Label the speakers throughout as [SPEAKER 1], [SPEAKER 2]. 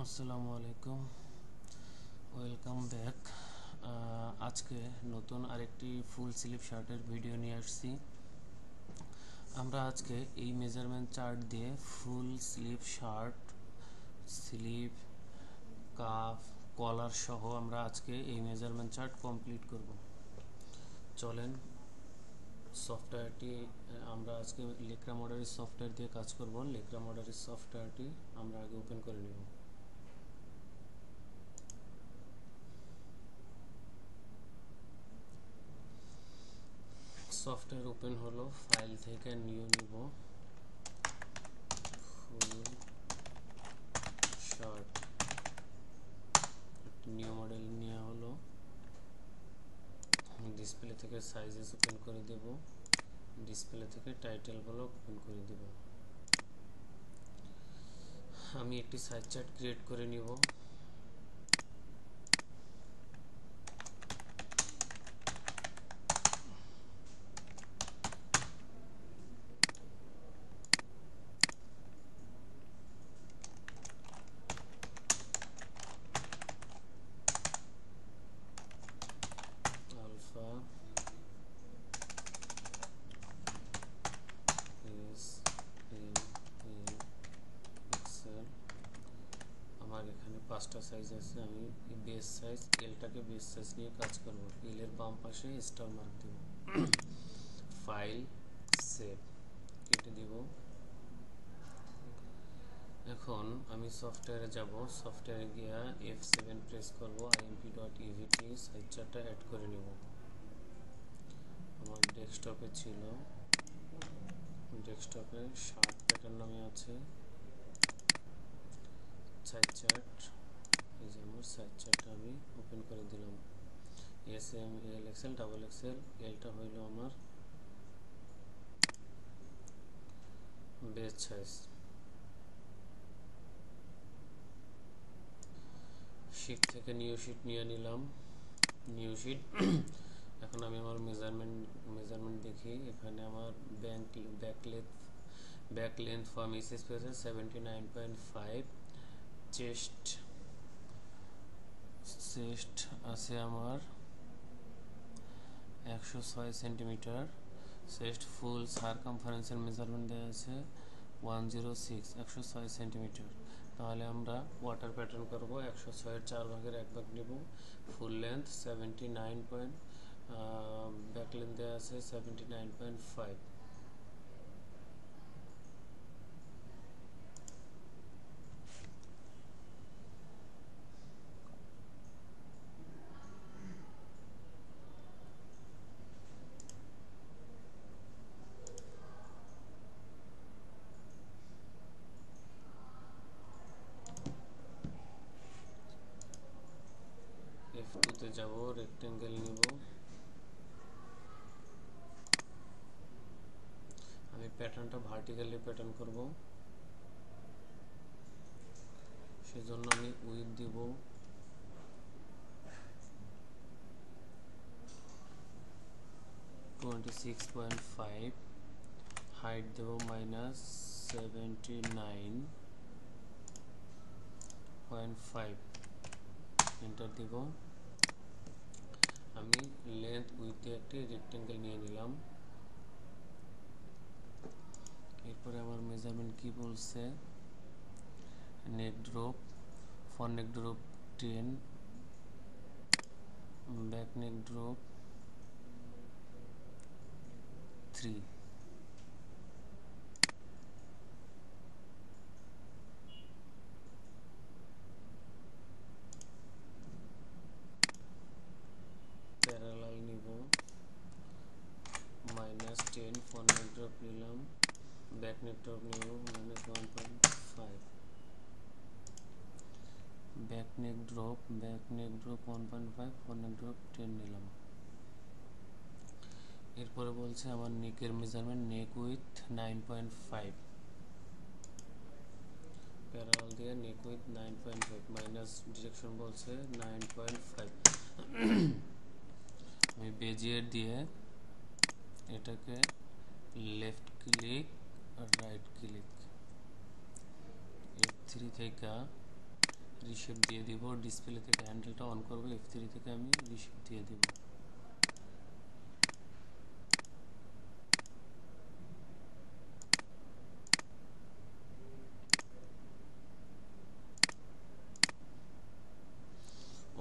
[SPEAKER 1] আসসালামু আলাইকুম, welcome back. আজকে নতুন আরেকটি ফুল স্লিভ শার্টের ভিডিও নিয়ে আসছি। আমরা আজকে এই মেজারমেন্ট চার্ট দিয়ে full sleeve shirt, sleeve, cuff, collar সহ আমরা আজকে এই মেজারমেন্ট চার্ট কমপ্লিট করব। চলেন সফটওয়্যারটি আমরা আজকে লেকরা মডেলের সফটওয়্যার দিয়ে কাজ করব। লেকরা মডেলের সফটওয়্যারটি আমরা আগে ওপেন করে নেব। সফটওয়্যার ওপেন হলো, ফাইল থেকে নিউ নিব ফুল শার্ট, নিউ মডেল নেওয়া হলো। ডিসপ্লে থেকে সাইজেস ওপেন করে দেব, ডিসপ্লে থেকে টাইটেল ব্লক ওপেন করে দেব। আমি একটি সাইজ চার্ট ক্রিয়েট করে নিব। Alpha S M L XL. আমার এখানে 5টা সাইজ আছে। আমি বেস সাইজ এলটাকে বেস সাইজ নিয়ে কাজ করব। এলের বাম পাশে স্টার মার্ক দেব। ফাইল, সেভ, কেটে দেব। এখন আমি সফটওয়্যারে যাব। সফটওয়্যারে গিয়ে F7 প্রেস করব। imp.evt সাইজ চার্টটা অ্যাড করে নেব। আমার ডেস্কটপে ছিল, ডেস্কটপে শার্ট প্যাটার্ন নামে আছে সাইজ চার্ট। এই যে আমার সাইজ চার্টটা আমি ওপেন করে দিলাম। S M L XL, double XL. এলটা হইল আমার বেস সাইজ। শিট থেকে নিউ শিট নিয়ে নিলাম, নিউ শিট। এখন আমি আমার মেজারমেন্ট দেখি। এখানে আমার ব্যাক লেন্থ ফ্রম এসএস পেজে 79.5। চেস্ট আছে আমার 106 সেন্টিমিটার। চেস্ট ফুল সারকামফারেন্সের মেজারমেন্ট দেওয়া আছে 106, 106 সেন্টিমিটার। তাহলে আমরা ওয়াটার প্যাটার্ন করব। 106-এর 4 ভাগের 1 ভাগ নেব। Full length 79. ব্যাক লেন্থ দেওয়া আছে 79.5। F2-তে যাব, রেক্টেঙ্গেল নিব। আমি প্যাটার্নটা ভার্টিক্যালি প্যাটার্ন করব, সেজন্য আমি উইডথ দিব 26.5, হাইট দেব -79.5। এন্টার দিব। আমি লেন্থ উইথে একটি রেক্টেঙ্গেল নিয়ে নিলাম। এরপরে আমার মেজারমেন্ট কি বলছে, নেক ড্রপ, ফ্রন্ট নেক drop 10, back neck drop 3। Parallel নিব -10, ফ্রন্ট নেক ড্রপ নিলাম, ব্যাক নেক ড্রপ নিব -1.5। ব্যাক নেক ড্রপ 1.5, ফ্রন্ট নেক ড্রপ 10 নিলাম। এরপরে বলছে আমার নেকের মেজারমেন্ট, নেক উইথ 9.5। প্যারালাল দিয়ে নেক উইথ 9.5, মাইনাস ডিরেকশন বলছে 9.5। আমি বেজিয়ার দিয়ে এটাকে লেফট ক্লিক আর রাইট ক্লিক, F3 থেকে রিশেপ দিয়ে দিব। ডিসপ্লে থেকে হ্যান্ডেলটা অন করব, F3 থেকে আমি রিশেপ দিয়ে দিব।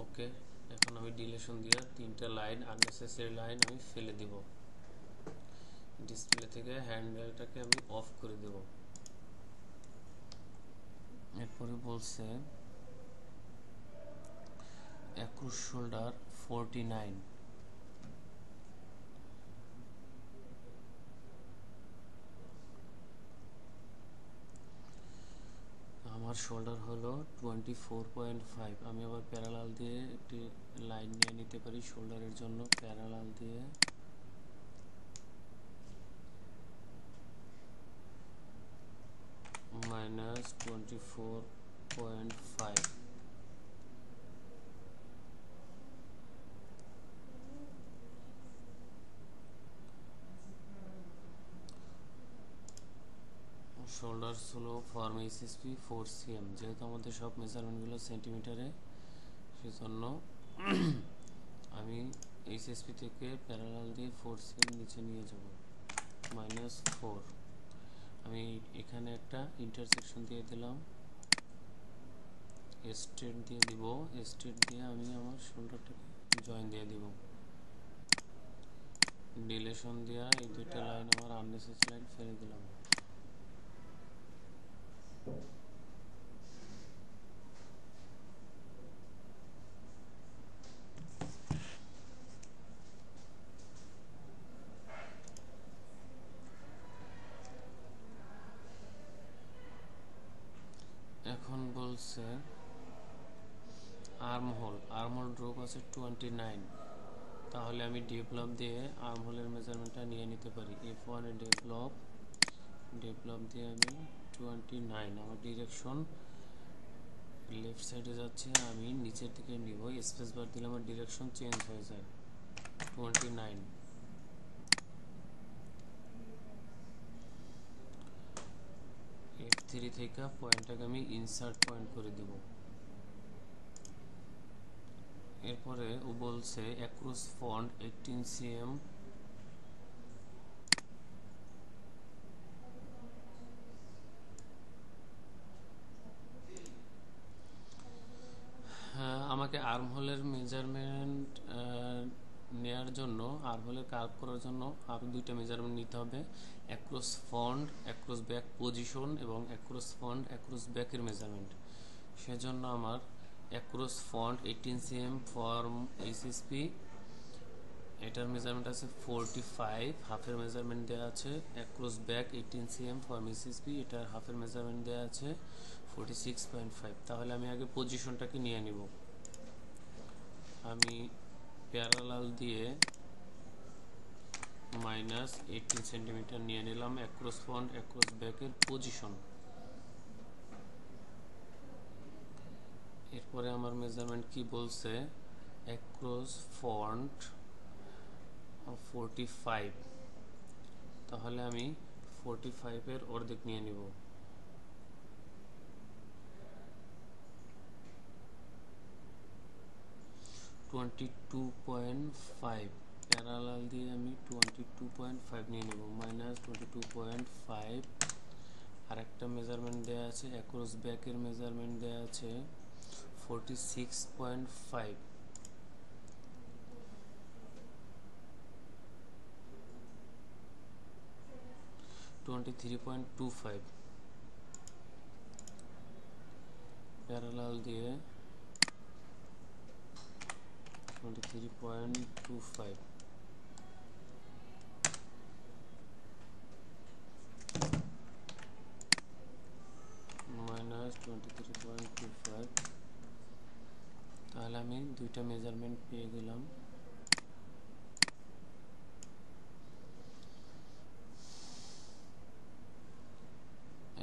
[SPEAKER 1] ওকে, এখন আমি ডিলেশন দিয়ে 3টা লাইন আননেসেসারি লাইন আমি ফেলে দিব। ডিসপ্লে থেকে হ্যান্ডেলটাকে আমি অফ করে দেব। এরপরে বলছে অ্যাক্রুজ শোল্ডার 49, আমার শোল্ডার হলো 24.5। আমি আবার প্যারালাল দিয়ে একটি লাইন নিয়ে নিতে পারি শোল্ডারের জন্য। প্যারালাল দিয়ে -24.5। শোল্ডার হলো ফর্ম এইচএসপি 4 cm, যেহেতু আমাদের সব মেজারমেন্টগুলো সেন্টিমিটারে, সেজন্য আমি এইচএসপি থেকে প্যারালাল দিয়ে 4 cm নিচে নিয়ে যাব, -4। আমি এখানে একটা ইন্টারসেকশন দিয়ে দিলাম, স্ট্রেট দিয়ে দিব। স্ট্রেট দিয়ে আমি আমার শোল্ডারটাকে জয়েন দিয়ে দিব। ডিলেশন দিয়া এই দুইটা লাইন আমার আননেসেসারি লাইন ফেলে দিলাম। এখন বলছে আর্মহোল ড্রপ আছে 29, তাহলে আমি ডেভেলপ দিয়ে আর্মহোলের মেজারমেন্টটা নিয়ে নিতে পারি। F1 এ ডেভেলপ দিয়ে আমি 29, আমার ডিরেকশন লেফট সাইডে যাচ্ছে, আমি নিচের দিকে নিব। স্পেস বার দিলে আমার ডিরেকশন চেঞ্জ হয়ে যায়। 29 F3 থেকে পয়েন্টটাকে আমি ইনসার্ট পয়েন্ট করে দেব। এরপরে ও বলছে অ্যাক্রস ফন্ট 18 cm, আমাকে আর্মহোলের মেজারমেন্ট নেওয়ার জন্য, আর্মহোলের কার্ভ করার জন্য আরও দুইটা মেজারমেন্ট নিতে হবে, across front, across back position এবং অ্যাক্রস ফ্রন্ট, অ্যাক্রস ব্যাকের মেজারমেন্ট। সেজন্য আমার across front 18 cm form HSP, এটার মেজারমেন্ট আছে 45, হাফের মেজারমেন্ট দেওয়া আছে। Across back 18 cm form HSP, এটার হাফের মেজারমেন্ট দেওয়া আছে 46.5। তাহলে আমি আগে পজিশনটাকে নিয়ে নিব। আমি প্যারালাল দিয়ে -18 সেন্টিমিটার নিয়ে নিলাম অ্যাক্রস ফ্রন্ট অ্যাক্রস ব্যাকের পজিশন। এরপরে আমার মেজারমেন্ট কি বলছে, অ্যাক্রস ফ্রন্ট 45, তাহলে আমি 45 এর অর্ধেক নিয়ে নিব। -22.5, প্যারালাল দিয়ে আমি 22.5 নিয়ে নেব, -22.5। আরেকটা মেজারমেন্ট দেওয়া আছে, অ্যাক্রস ব্যাকের মেজারমেন্ট দেওয়া আছে 46.5, 23.25, প্যারালাল দিয়ে 23.25, -23.25। তাহলে আমি দুইটা মেজারমেন্ট পেয়ে গেলাম।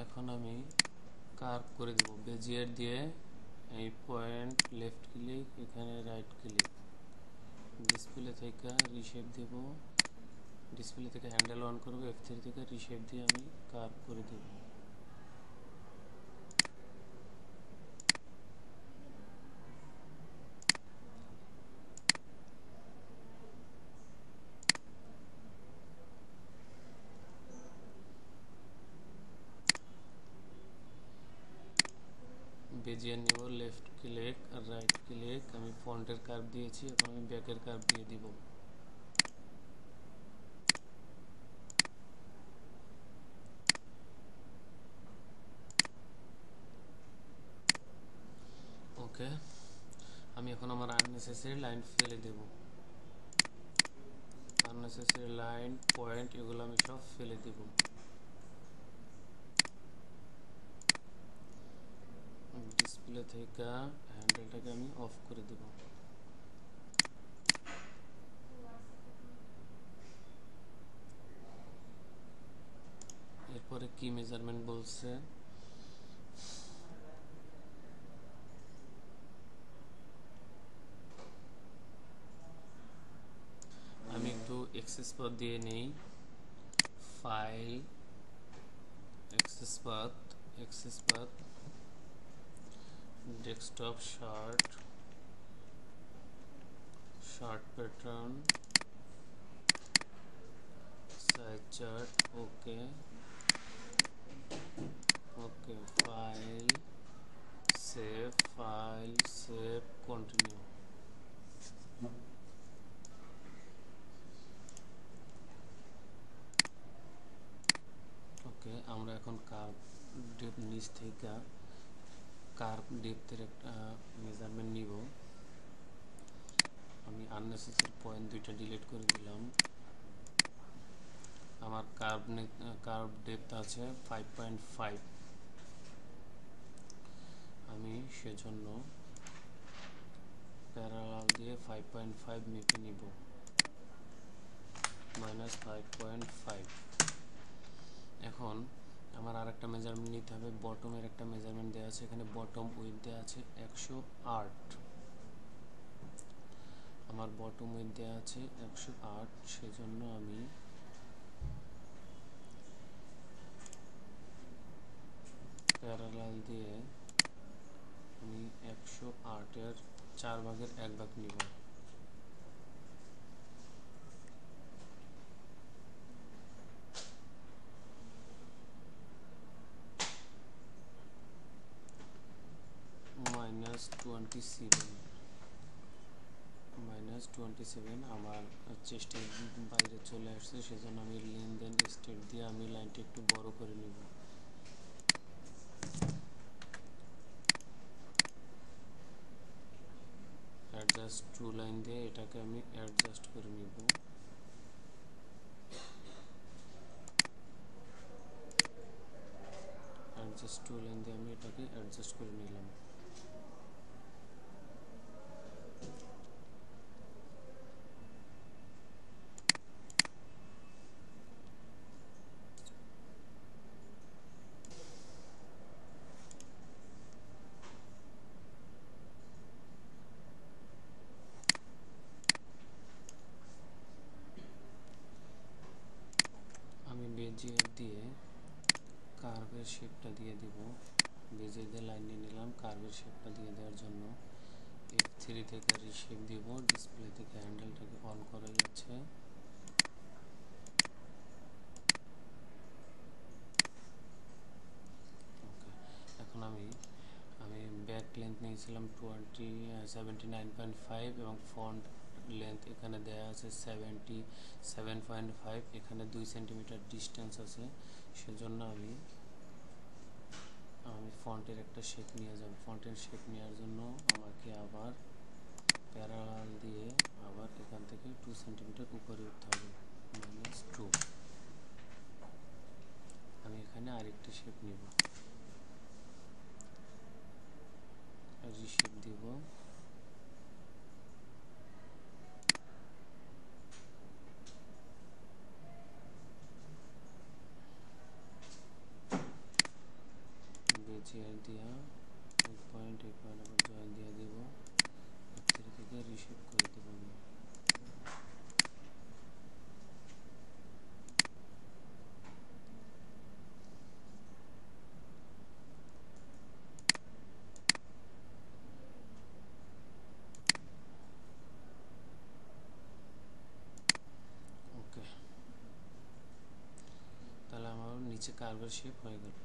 [SPEAKER 1] এখন আমি কার্ভ করে দেব বেজিয়ার দিয়ে। এই পয়েন্ট লেফট ক্লিক, এখানে রাইট ক্লিক, ডিসপ্লে থেকে রিশেপ দেব। ডিসপ্লে থেকে হ্যান্ডেল অন করব, F3 থেকে রিশেপ দিয়ে আমি কার্ভ করে দেব। বেজিয়ার নেব, লেফট ক্লিক আর রাইট ক্লিক, আমি ফন্টের কার্ভ দিয়েছি, এখন আমি ব্যাকের কার্ভ দিয়ে দিব। ওকে, আমি এখন আমার আননেসেসারি লাইন ফেলে দেব। আননেসেসারি লাইন, পয়েন্ট এগুলো আমি সব ফেলে দেব। ডিসপ্লে থেকে হ্যান্ডেলটাকে আমি অফ করে দেব। এরপরে কি মেজারমেন্ট বলছে, আমি একটু এক্সেস পাথ দিয়ে নেই। File, access path, desktop, shirt pattern, size chart, okay, file save, continue. Okay, আমরা এখন কার্ভ ডেপথ নিচ থেকে কার্ভ ডেপথের একটা মেজারমেন্ট নিব। আমি আননেসেসারি পয়েন্ট দুইটা ডিলিট করে দিলাম। আমার কার্ভ ডেপথ আছে 5.5, আমি সেজন্য প্যারালাল দিয়ে 5.5 মেপে নিব, -5.5। এখন আমার আরেকটা মেজারমেন্ট নিতে হবে, বটমের একটা মেজারমেন্ট দেওয়া আছে, এখানে বটম উইথ দেওয়া আছে 108, আমার বটম উইথ দেওয়া আছে 108, সেজন্য আমি প্যারালাল দিয়ে আমি 108-এর 4/1 নিব। -27 আমার চেস্টের বাইরে চলে আসছে, সেজন্য আমি লেনদেন স্টেট দিয়ে আমি লাইনটা একটু বড় করে নিব। অ্যাডজাস্ট টু লাইন দিয়ে এটাকে আমি অ্যাডজাস্ট করে নিব। অ্যাডজাস্ট টু লাইন দিয়ে আমি এটাকে অ্যাডজাস্ট করে নিলাম। আমি বেজিয়ার দিয়ে কার্ভের শেপটা দিয়ে দিব। বেজিয়ার দিয়ে লাইন নিয়ে নিলাম, কার্ভের শেপটা দিয়ে দেওয়ার জন্য F3 থেকে রিশেপ দিব। ডিসপ্লে থেকে হ্যান্ডেলটাকে অন করা যাচ্ছে। এখন আমি ব্যাক লেন্থ নিয়েছিলাম 79.5 এবং ফ্রন্ট লেন্থ এখানে দেওয়া আছে 77.5, এখানে 2 সেন্টিমিটার ডিস্টেন্স আছে, সেজন্য আমি ফন্টের একটা শেপ নিয়ে যাব। ফন্টের শেপ নেওয়ার জন্য আমাকে আবার প্যারালাল দিয়ে আবার এখান থেকে 2 সেন্টিমিটার উপরে উঠতে হবে, -2। আমি এখানে আরেকটা শেপ নিব, রিশেপ দিব। বেজিয়ার দিয়া এই পয়েন্ট আবার জয়েন দিয়ে দিব, F3 থেকে রিশেপ করে দেব আমি। ওকে, তাহলে আমার নিচে কার্ভের শেপ হয়ে গেল।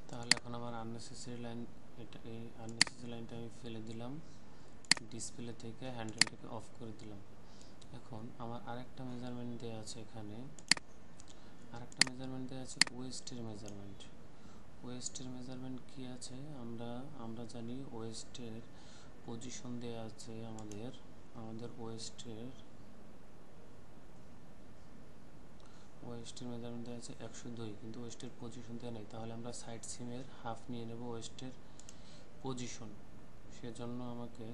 [SPEAKER 1] তাহলে এখন আমার আননেসেসারি লাইন এটা এই আননেসেসারি লাইনটা আমি ফেলে দিলাম, ডিসপ্লে থেকে হ্যান্ডেলটাকে অফ করে দিলাম। এখন আমার আরেকটা মেজারমেন্ট দেওয়া আছে, এখানে আরেকটা মেজারমেন্ট দেওয়া আছে ওয়েস্টের মেজারমেন্ট। ওয়েস্টের মেজারমেন্ট কি আছে, আমরা জানি ওয়েস্টের পজিশন দেওয়া আছে আমাদের ওয়েস্টের মেজারমেন্ট দেওয়া আছে 102, কিন্তু ওয়েস্টের পজিশন দেওয়া নেই। তাহলে আমরা সাইড সিমের হাফ নিয়ে নেব ওয়েস্টের পজিশন। সেজন্য আমাকে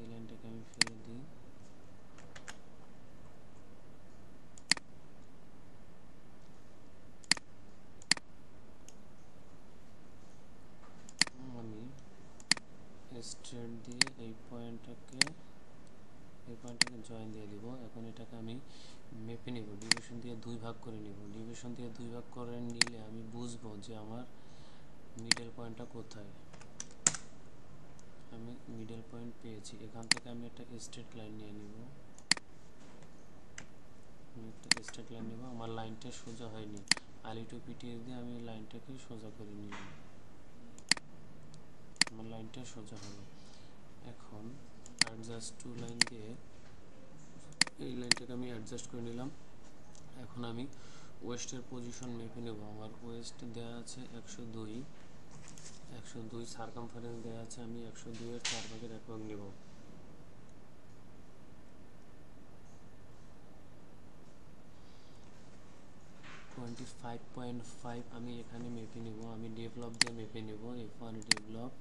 [SPEAKER 1] এই লাইনটাকে আমি ফেলে দিই, আমি স্ট্রেট দিয়ে এই পয়েন্টটাকে জয়েন দিয়ে দিব। এখন এটাকে আমি মেপে নিব, ডিভিশন দিয়ে 2 ভাগ করে নিব। ডিভিশন দিয়ে 2 ভাগ করে নিলে আমি বুঝবো যে আমার মিডল পয়েন্টটা কোথায়। আমি মিডল পয়েন্ট পেয়েছি, এখান থেকে আমি একটা স্ট্রেট লাইন নিয়ে নিব। আমার লাইনটা সোজা হয়নি, আলিটো পিটিয়ে দিয়ে আমি লাইনটাকে সোজা করে নিলাম, আমার লাইনটা সোজা হলো। এখন অ্যাডজাস্ট টু লাইন দিয়ে এই লাইনটাকে আমি অ্যাডজাস্ট করে নিলাম। এখন আমি ওয়েস্টের পজিশন মেপে নেব। আমার ওয়েস্ট দেওয়া আছে 102, সারকামফারেন্স দেওয়া আছে, আমি 102 এর 4 ভাগের 1 ভাগ নেব। 25.5 আমি এখানে মেপে নেব, আমি ডেভেলপ দিয়ে মেপে নেব। F1 ডেভেলপ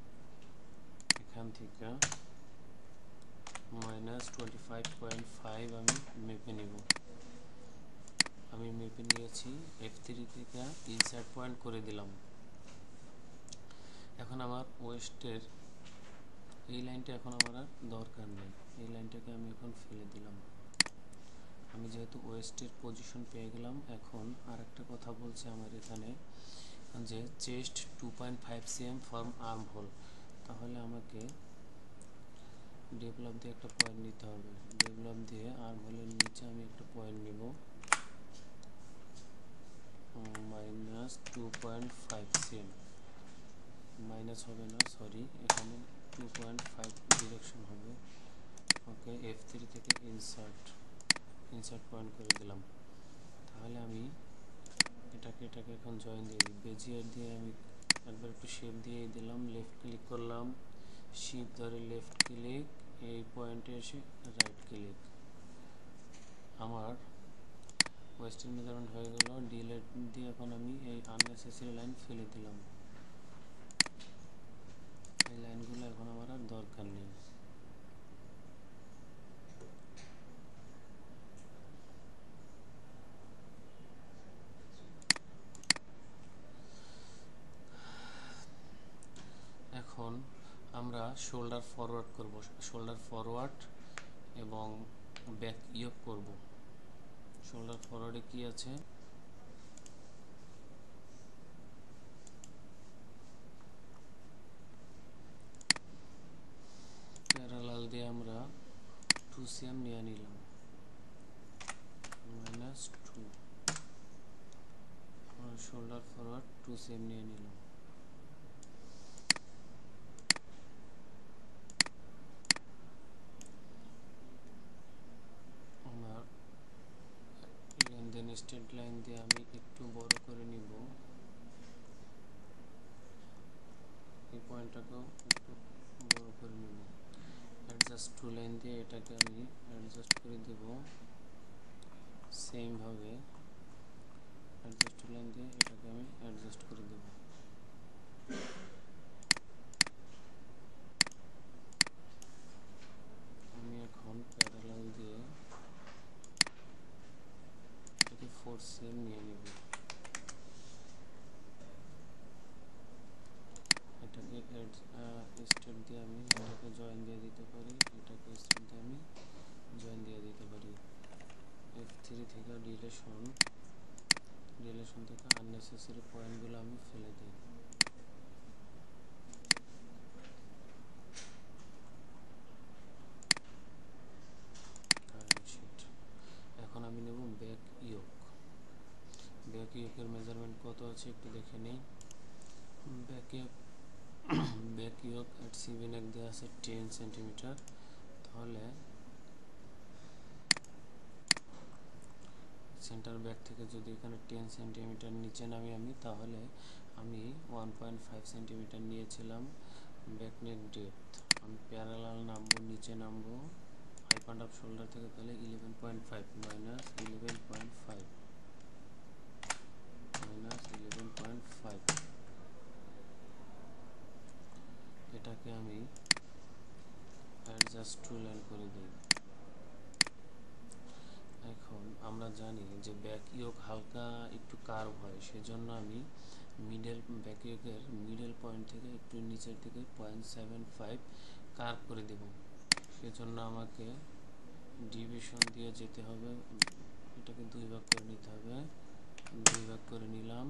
[SPEAKER 1] এখান থেকে -25.5 আমি মেপে নেব। আমি মেপে নিয়েছি, F3 থেকে ইনসার্ট পয়েন্ট করে দিলাম। এখন আমার ওয়েস্টের এই লাইনটা এখন আমার আর দরকার নেই, এই লাইনটাকে আমি এখন ফেলে দিলাম। আমি যেহেতু ওয়েস্টের পজিশন পেয়ে গেলাম। এখন আর একটা কথা বলছে আমার এখানে যে chest 2.5 cm form arm whole. তাহলে আমাকে ডেভেলপ দিয়ে একটা পয়েন্ট নিতে হবে। ডেভেলপ দিয়ে আর্ম হোলের নিচে আমি একটা পয়েন্ট নিব, -2.5 cm, মাইনাস হবে না, সরি, এখানে 2.5 ডিরেকশন হবে। ওকে, F3 থেকে ইনসার্ট পয়েন্ট করে দিলাম। তাহলে আমি এটাকে এখন জয়েন দিয়ে দিই। বেজিয়ার দিয়ে আমি একবার একটু শেপ দিয়ে দিলাম, লেফট ক্লিক করলাম, শিপ ধরে লেফট ক্লিক, এই পয়েন্টে এসে রাইট ক্লিক। আমার ওয়েস্টার্ন মেজারমেন্ট হয়ে গেল। ডিলেট দিয়ে এখন আমি এই আননেসেসারি লাইন ফেলে দিলাম। এই লাইনগুলো এখন আমার আর দরকার নেই। এখন আমরা শোল্ডার ফরওয়ার্ড করব, শোল্ডার ফরওয়ার্ড এবং ব্যাক ইয়ক করব। শোল্ডার ফরওয়ার্ডে কি আছে, প্যারালাল দিয়ে আমরা 2 cm নিয়ে নিলাম, -2, শোল্ডার ফরওয়ার্ড 2 cm নিয়ে নিলাম। আমার লেনদেন স্ট্রেট লাইন দিয়ে আমি একটু বড় করে নিব, এই পয়েন্টটাকেও একটু বড় করে নেব। অ্যাডজাস্ট টু লাইন দিয়ে এটাকে আমি অ্যাডজাস্ট করে দেব, সেম ভাবে অ্যাডজাস্ট টু লাইন দিয়ে এটাকে আমি অ্যাডজাস্ট করে দেব। আমি এখন প্যারালাল দিয়ে এটাকে 4 cm নিয়ে নেব। এটাকে স্টেপ দিয়ে আমি এটাকে জয়েন দিয়ে দিতে পারি, এটাকে স্টেপ দিয়ে আমি জয়েন দিয়ে দিতে পারি। F3 থেকে রিলেশন থেকে আননেসেসারি পয়েন্টগুলো আমি ফেলে দিই। এখন আমি নেব ব্যাক ইয়ক। ব্যাক ইয়কের মেজারমেন্ট কত আছে একটু দেখে নেই। ব্যাক ইয়ক ব্যাক ইয়োক এট সিভি নেক দেওয়া আছে 10 সেন্টিমিটার, তাহলে সেন্টার ব্যাক থেকে যদি এখানে 10 সেন্টিমিটার নিচে নামি আমি, তাহলে আমি 1.5 সেন্টিমিটার নিয়েছিলাম ব্যাক নেক ডেপথ। আমি প্যারালাল নামবো, নিচে নামবো হাই পয়েন্ট অফ শোল্ডার থেকে, তাহলে 11.5 মাইনাস 11.5 মাইনাস 11.5, এটাকে আমি অ্যাডজাস্ট টু লাইন করে দিই। এখন আমরা জানি যে ব্যাক ইয়োক হালকা একটু কার্ভ হয়, সেজন্য আমি ব্যাক ইয়োকের মিডল পয়েন্ট থেকে একটু নিচের দিকে 0.75 কার্ভ করে দেব। সেজন্য আমাকে ডিভিশন দিয়ে যেতে হবে, এটাকে 2 ভাগ করে নিতে হবে, 2 ভাগ করে নিলাম।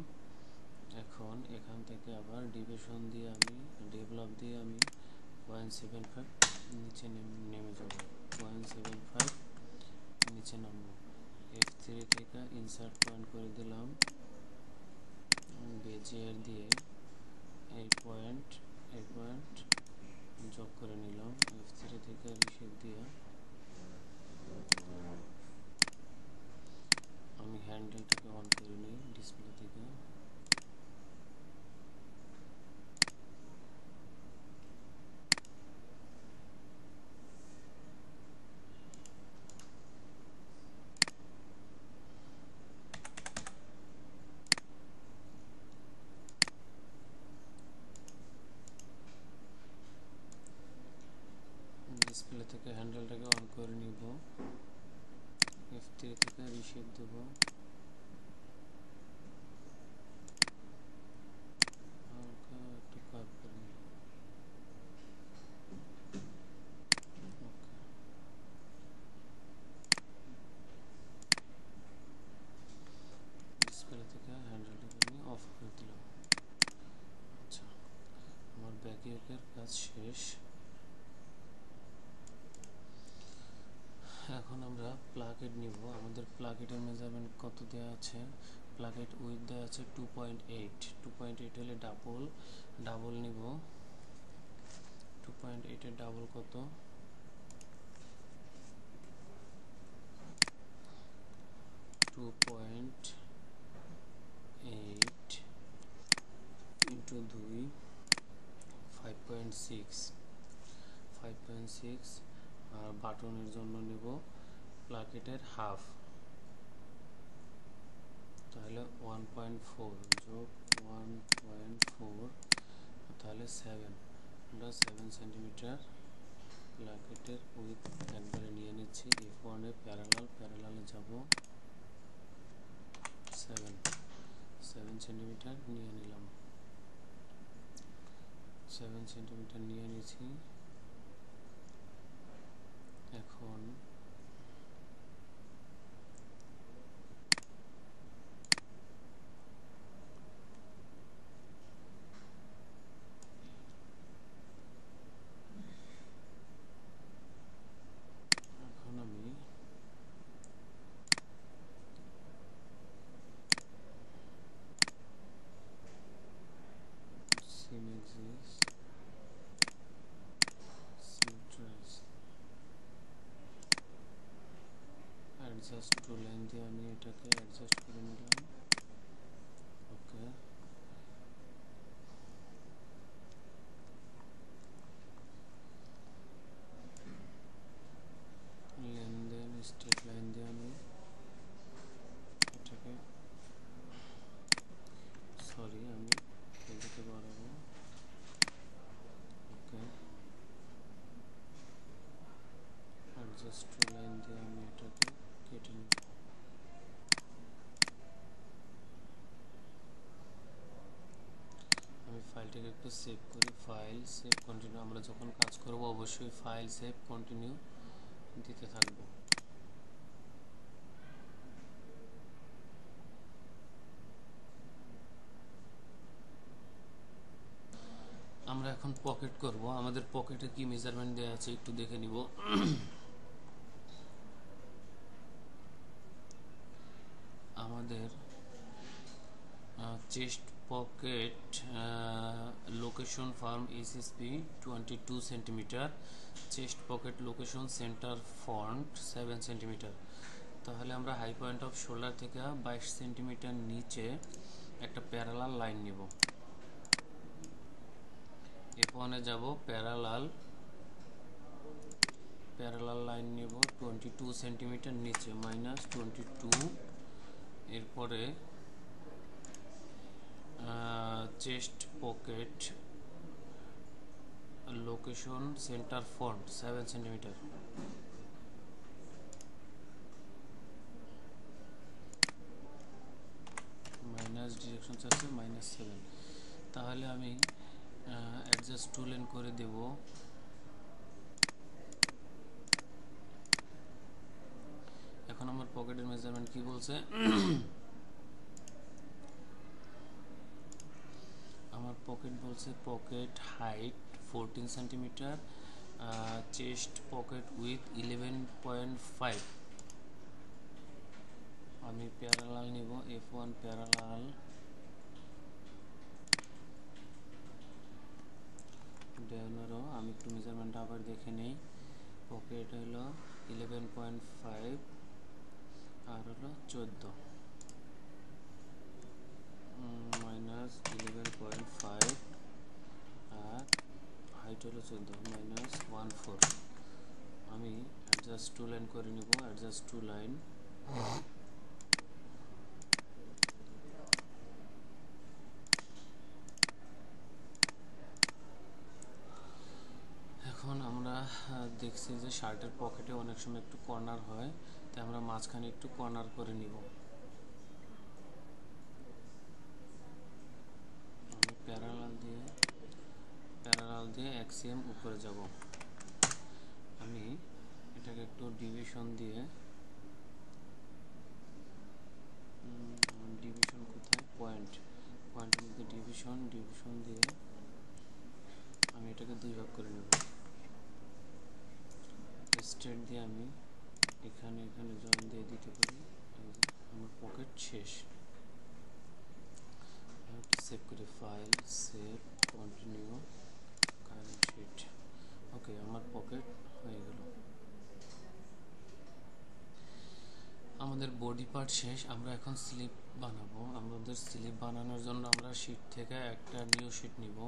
[SPEAKER 1] এখন এখান থেকে আবার ডিভিশন দিয়ে আমি ডেভেলপ দিয়ে আমি 0.75 নিচে নেমে যাব, 0.75 নিচে নামবো। F3 থেকে ইনসার্ট পয়েন্ট করে দিলাম, বেজিয়ার দিয়ে এই পয়েন্ট যোগ করে নিলাম। F3 থেকে রিসেট দিয়ে আমি হ্যান্ডেলটাকে অন করে নিই ডিসপ্লে থেকে। ডিসপ্লে থেকে হ্যান্ডেলটাকে অন করে নিব, F3 থেকে রিসেট দেব, হালকা একটু কার্ভ করে নিব। ডিসপ্লে থেকে হ্যান্ডেলটাকে আমি অফ করে দিলাম। আচ্ছা, আমার ব্যাক ইয়োকের কাজ শেষ। এখন আমরা প্লাকেট নিব। আমাদের প্লাকেটের মেজারমেন্ট কত দেওয়া আছে? প্লাকেট উইথ দেওয়া আছে 2.8, 2.8 হলে ডাবল নিব। 2.8 এর ডাবল কত? 2.8 ইন্টু 2 5.6, আর বাটনের জন্য নেব প্লাকেটের হাফ, তাহলে 1.4 যোগ 1.4, তাহলে 7 সেন্টিমিটার প্লাকেটের উইথ একবারে নিয়ে নিচ্ছি। F1 এ প্যারালালে যাব, 7 সেন্টিমিটার নিয়ে নিলাম, 7 সেন্টিমিটার নিয়ে নিয়েছি। এখন আমি সিমেক্সিস অ্যাডজাস্ট টু লাইন দিয়ে আমি এটাকে অ্যাডজাস্ট করে নিলাম। ওকে, লেনদেন স্ট্রেট লাইন দিয়ে আমি এটাকে আমি এদিকে বাড়াবো। ওকে, অ্যাডজাস্ট টু লাইন দিয়ে আমি এটাকে কেটে নেব। আমি ফাইলটাকে একটু সেভ করি, ফাইল সেভ কন্টিনিউ। আমরা যখন কাজ করব অবশ্যই ফাইল সেভ কন্টিনিউ দিতে থাকবো। আমরা এখন পকেট করব। আমাদের পকেটে কি মেজারমেন্ট দেওয়া আছে একটু দেখে নিব। আমাদের chest pocket location farm SSP 22 centimetre, chest pocket location centre font 7 centimetre. তাহলে আমরা হাই পয়েন্ট অফ শোল্ডার থেকে 22 সেন্টিমিটার নিচে একটা প্যারালাল লাইন নিব। F1 এ যাব, প্যারালাল লাইন নিব 22 সেন্টিমিটার নিচে, -22। এরপরে chest pocket location centre font 7 centimetre. Minus direction চাচ্ছে -7। তাহলে আমি অ্যাডজাস্ট টু লেন করে দেব। এখন আমার পকেটের মেজারমেন্ট কি বলছে? আমার পকেট বলছে pocket height 14 centimetre, chest pocket with 11.5। আমি প্যারালাল নিব, F1 প্যারালাল ডায়াগোনালও আমি একটু মেজারমেন্ট আবার দেখে নেই। পকেট হলো 11.5 আর হলো 14, -11.5 আর হাইট হলো 14, -14। আমি অ্যাডজাস্ট টু লাইন করে নিব, অ্যাডজাস্ট টু লাইন। এখন আমরা দেখছি যে শার্টের পকেটে অনেক সময় একটু কর্নার হয়, তাই আমরা মাঝখানে একটু কর্নার করে নিব। আমি প্যারালাল দিয়ে এক্সিএম উপরে যাব। আমি এটাকে একটু ডিভিশন দিয়ে, ডিভিশন কোথায়, পয়েন্টের মধ্যে ডিভিশন দিয়ে আমি এটাকে 2 ভাগ করে নেব। স্ট্রেট দিয়ে আমি এখানে জয়েন দিয়ে দিতে পারি। আমার পকেট শেষ। সেভ করে file, save, continue, current sheet. Okay, আমার পকেট হয়ে গেল। আমাদের বডি পার্ট শেষ। আমরা এখন স্লিপ বানাবো। আমাদের স্লিপ বানানোর জন্য আমরা শিট থেকে একটা নিউ শিট নিব।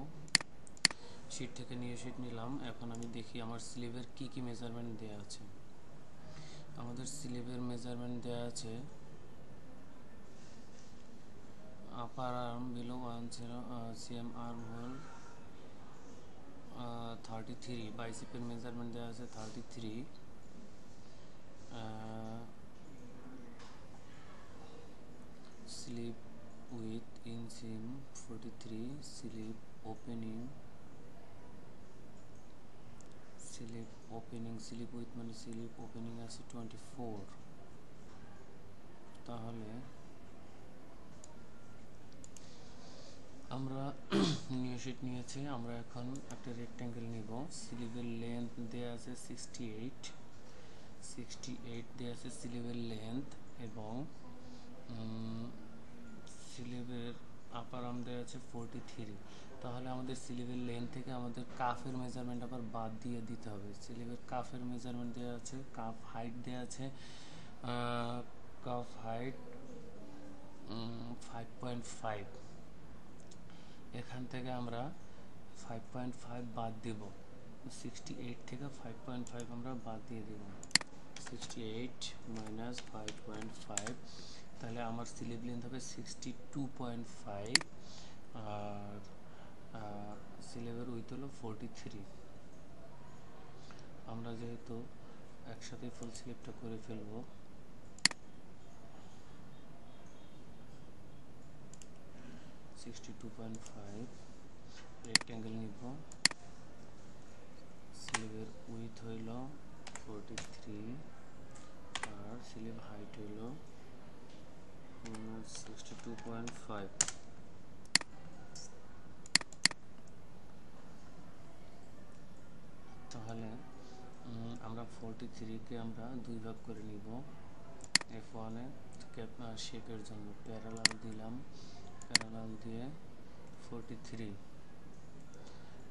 [SPEAKER 1] শিট থেকে নিউ শিট নিলাম। এখন আমি দেখি আমার স্লিভের কি কি মেজারমেন্ট দেওয়া আছে। আমাদের স্লিভের মেজারমেন্ট দেওয়া আছে upper arm below 10 cm, arm hole 33, বাইসেপের মেজারমেন্ট দেওয়া আছে 33, sleeve width inseam 43, sleeve opening sleeve width মানে স্লিপ ওপেনিং আছে 24। তাহলে আমরা নিউ শিট নিয়েছি। আমরা এখন একটা রেক্ট্যাঙ্গেল নিব। স্লিভের লেন্থ দেওয়া আছে 68 দেওয়া আছে স্লিভের লেন্থ, এবং স্লিভের আপার আর্ম দেওয়া আছে 43। তাহলে আমাদের স্লিভের লেন্থ থেকে আমাদের কাফের মেজারমেন্ট আবার বাদ দিয়ে দিতে হবে। স্লিভের কাফের মেজারমেন্ট দেওয়া আছে, কাফ হাইট দেওয়া আছে, কাফ হাইট 5.5। এখান থেকে আমরা 5.5 বাদ দেব। 68 থেকে 5.5 আমরা বাদ দিয়ে দেব। 68 - 5.5, তাহলে আমার স্লিভ লেন্থ হবে 62.5 আর স্লিভের উইথ হলো 43। আমরা যেহেতু একসাথে ফুল স্লিভটা করে ফেলবো, 62.5 রেক্ট্যাঙ্গেল নিব। স্লিভের উইথ হইল 43 আর স্লিভ হাইট হইল 62.5। তাহলে আমরা 43-কে আমরা 2 ভাগ করে নিব। F1 এ শেপের জন্য প্যারালাল দিলাম, প্যারালাল দিয়ে 43,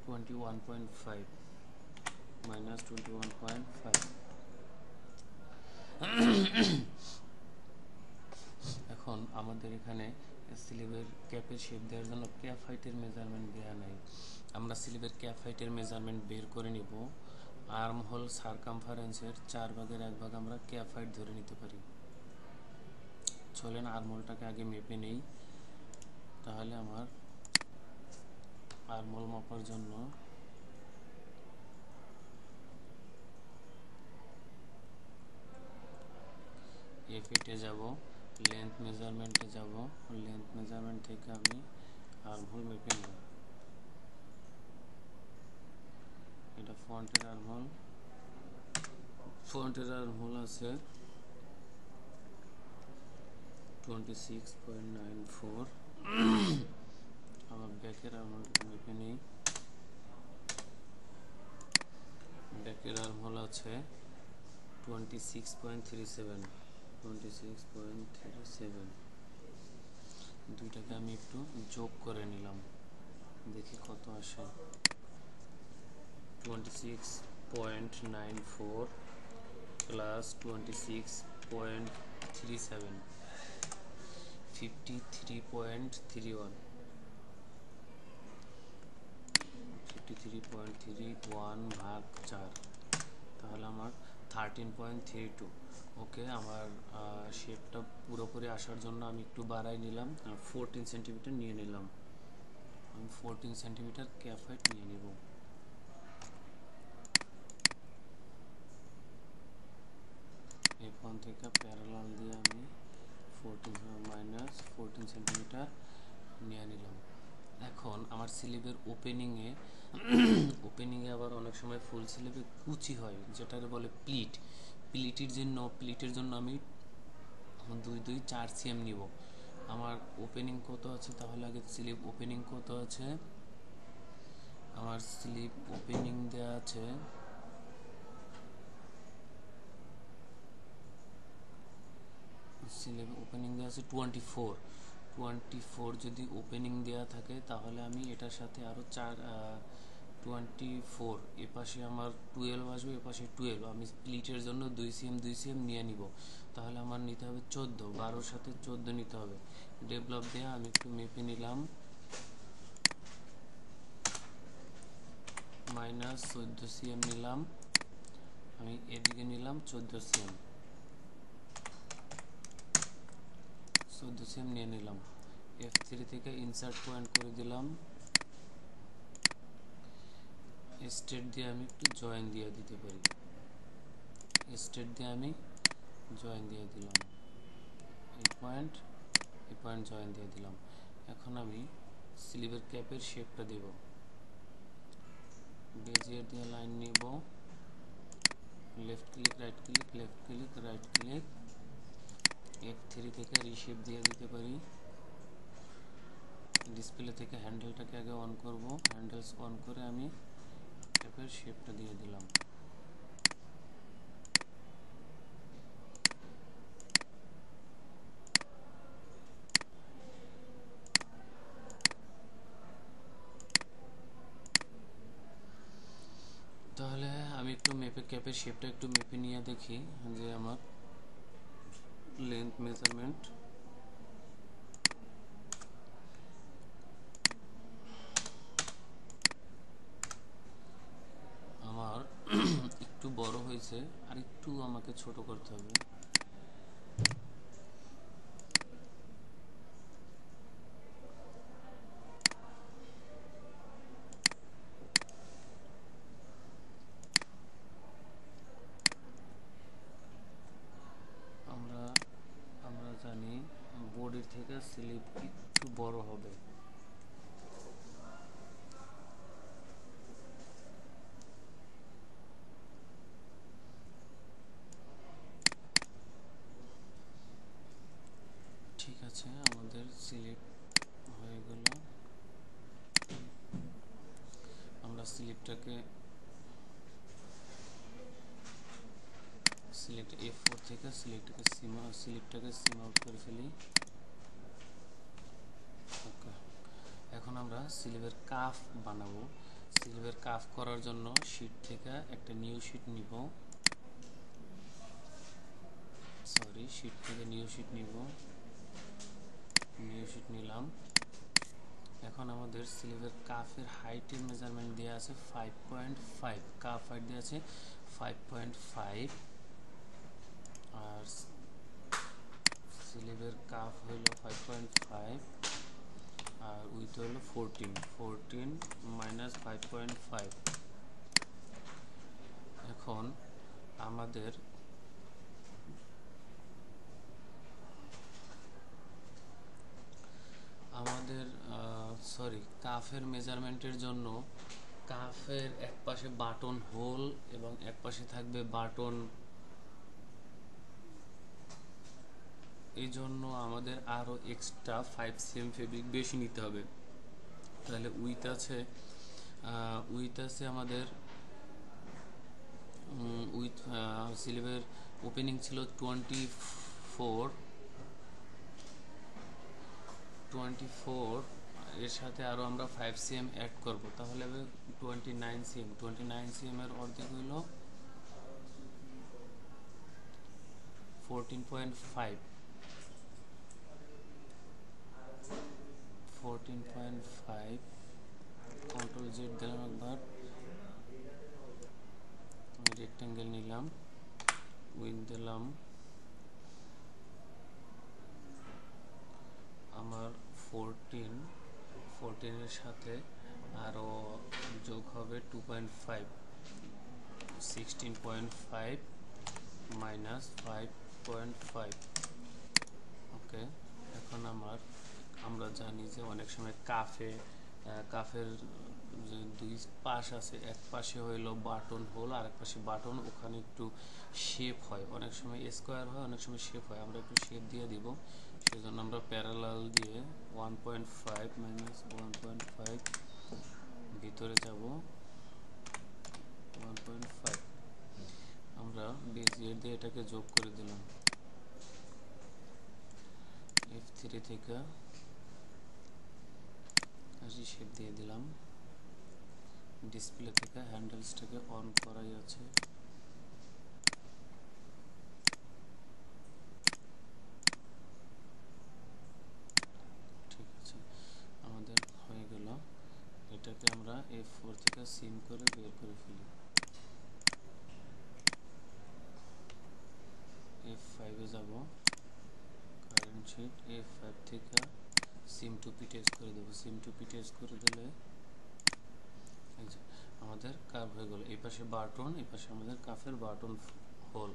[SPEAKER 1] 21.5 minus 21.5. এখন আমাদের এখানে স্লিভের ক্যাপের শেপ দেওয়ার জন্য ক্যাপ হাইটের মেজারমেন্ট দেওয়া নাই। আমরা স্লিভের ক্যাপ হাইটের মেজারমেন্ট বের করে নিব। আর্ম হোল সারকামফারেন্সের 4/1 আমরা ক্যাপ হাইট ধরে নিতে পারি। চলেন আর্ম হোলটাকে আগে মেপে নেই। তাহলে আমার আর্ম হোল মাপার জন্য F8 এ যাব, লেন্থ মেজারমেন্টে যাব, লেন্থ মেজারমেন্ট থেকে আমি আর্ম হোল মেপে নেব। এটা ফ্রন্টের আর্ম হোল, ফ্রন্টের আর্ম হোল আছে 26.94। আমার ব্যাকের আর্ম হোলটা মেপে নেই। ব্যাকের আর্ম হোল আছে 26.37। দুইটাকে আমি একটু যোগ করে নিলাম, দেখি কত আসে। 26.94 প্লাস 26.37, 53.31, 53.31 ভাগ 4, তাহলে আমার 13.32। ওকে, আমার শেপটা পুরোপুরি আসার জন্য আমি একটু বাড়াই নিলাম, 14 সেন্টিমিটার নিয়ে নিলাম। আমি 14 সেন্টিমিটার ক্যাপ হাইট নিয়ে নিব। F1 থেকে প্যারালাল দিয়ে আমি 14 সেন্টিমিটার নিয়ে নিলাম। এখন আমার স্লিভের ওপেনিংয়ে আবার অনেক সময় ফুল স্লিভে কুচি হয়, যেটার বলে প্লিট। প্লিটের জন্য আমি 4 cm নিব। আমার ওপেনিং কত আছে, তাহলে আগে স্লিভ ওপেনিং কত আছে। আমার স্লিভ ওপেনিং দেওয়া আছে 24। যদি ওপেনিং দেওয়া থাকে তাহলে আমি এটার সাথে আরও 24, এপাশে আমার 12 আসবে, এপাশে 12। আমি স্প্লিটের জন্য 2 cm নিয়ে নিব। তাহলে আমার নিতে হবে 14, 12-র সাথে 14 নিতে হবে। ডেভেলপ দেওয়া আমি একটু মেপে নিলাম, মাইনাস 14 cm নিলাম। আমি এদিকে নিলাম 14 cm নিয়ে নিলাম। F3 থেকে ইনসার্ট পয়েন্ট করে দিলাম। স্ট্রেট দিয়ে আমি একটু জয়েন দিয়ে দিতে পারি। স্ট্রেট দিয়ে আমি জয়েন দিয়ে দিলাম, এই পয়েন্ট জয়েন দিয়ে দিলাম। এখন আমি স্লিভের ক্যাপের শেপটা দেব। বেজিয়ার দিয়ে লাইন নিব, left click right click, left click right click. F3 থেকে রিশেপ দিয়ে দিতে পারি। ডিসপ্লে থেকে হ্যান্ডেলটাকে আগে অন করব, হ্যান্ডেলস অন করে আমি ক্যাপের শেপটা দিয়ে দিলাম। তাহলে আমি একটু ক্যাপের শেপটা একটু মেপে নিয়ে দেখি যে আমার লেন্থ মেজারমেন্ট আমার একটু বড় হয়েছে, আর একটু আমাকে ছোট করতে হবে। আমরা জানি বডির থেকে স্লিভ একটু বড় হবে। ঠিক আছে, আমাদের স্লিভ হয়ে গেল। আমরা স্লিভটাকে F4 থেকে স্লিভটাকে সিম আউট করে ফেলি। ওকে, এখন আমরা স্লিভের কাফ বানাবো। স্লিভের কাফ করার জন্য শীট থেকে একটা নিউ শীট নিব, শীট থেকে নিউ শীট নিলাম। এখন আমাদের স্লিভের কাফের হাইটের মেজারমেন্ট দেওয়া আছে 5.5, কাফ হাইট দেওয়া আছে 5.5, আর স্লিভের কাফ হইল 5.5 আর উইথ হইল 14 মাইনাস 5.5। এখন আমাদের কাফের মেজারমেন্টের জন্য কাফের এক পাশে বাটন হোল এবং এক পাশে থাকবে বাটন, এই জন্য আমাদের আরো এক্সট্রা 5 cm ফেব্রিক বেশি নিতে হবে। তাহলে উইথ আছে আমাদের উইথ স্লিভের ওপেনিং ছিল 24, এর সাথে আরো আমরা 5 cm অ্যাড করব, তাহলে হবে 29 cm। 29 cm এর অর্ধেক হইল 14.5, কন্ট্রোল জেড দিলাম, একবার রেক্টেঙ্গেল নিলাম, উইথ দিলাম আমার 14 এর সাথে আরো যোগ হবে 2.5, 16.5 মাইনাস 5.5। ওকে, এখন আমরা জানি যে অনেক সময় কাফের যে দুই পাশ আছে, এক পাশে হইলো বাটন হোল আর এক পাশে বাটন, ওখানে একটু শেপ হয়, অনেক সময় স্কোয়ার হয়, অনেক সময় শেপ হয়। আমরা একটু শেপ দিয়ে দিব, সেজন্য আমরা প্যারালাল দিয়ে 1.5 মাইনাস 1.5 ভিতরে যাব 1.5, আমরা বেজিয়ার দিয়ে এটাকে যোগ করে দিলাম। F3 থেকে শেপ দিয়ে দিলাম। ডিসপ্লে থেকে হ্যান্ডেলসটাকে অন করাই আছে। ঠিক আছে, আমাদের হয়ে গেল। এটাকে আমরা F4 থেকে সিম করে বের করে ফেলি। F5 এ যাব, কারেন্ট শিট F5 থেকে সিম টু পি টেস্ট করে দেবো। সিম টু পি টেস্ট করে দিলে এই যে আমাদের কার্ভ হয়ে গেল। এই পাশে বাটন, এই পাশে আমাদের কাফের বাটন হোল।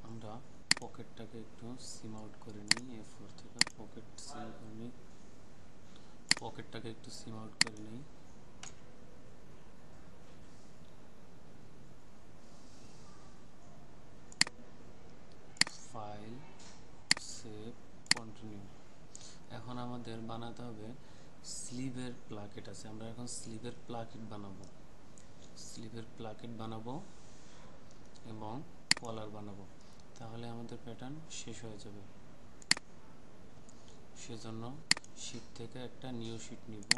[SPEAKER 1] আমরা পকেটটাকে একটু সিম আউট করে নিই। F4 থেকে পকেট সিম করে নিই, পকেটটাকে একটু সিম আউট করে নিই। File, save, continue. এখন আমাদের বানাতে হবে স্লিভের প্লাকেট আছে, আমরা এখন স্লিভের প্লাকেট বানাবো এবং কলার বানাবো, তাহলে আমাদের প্যাটার্ন শেষ হয়ে যাবে। সেজন্য শীট থেকে একটা নিউ শীট নিব,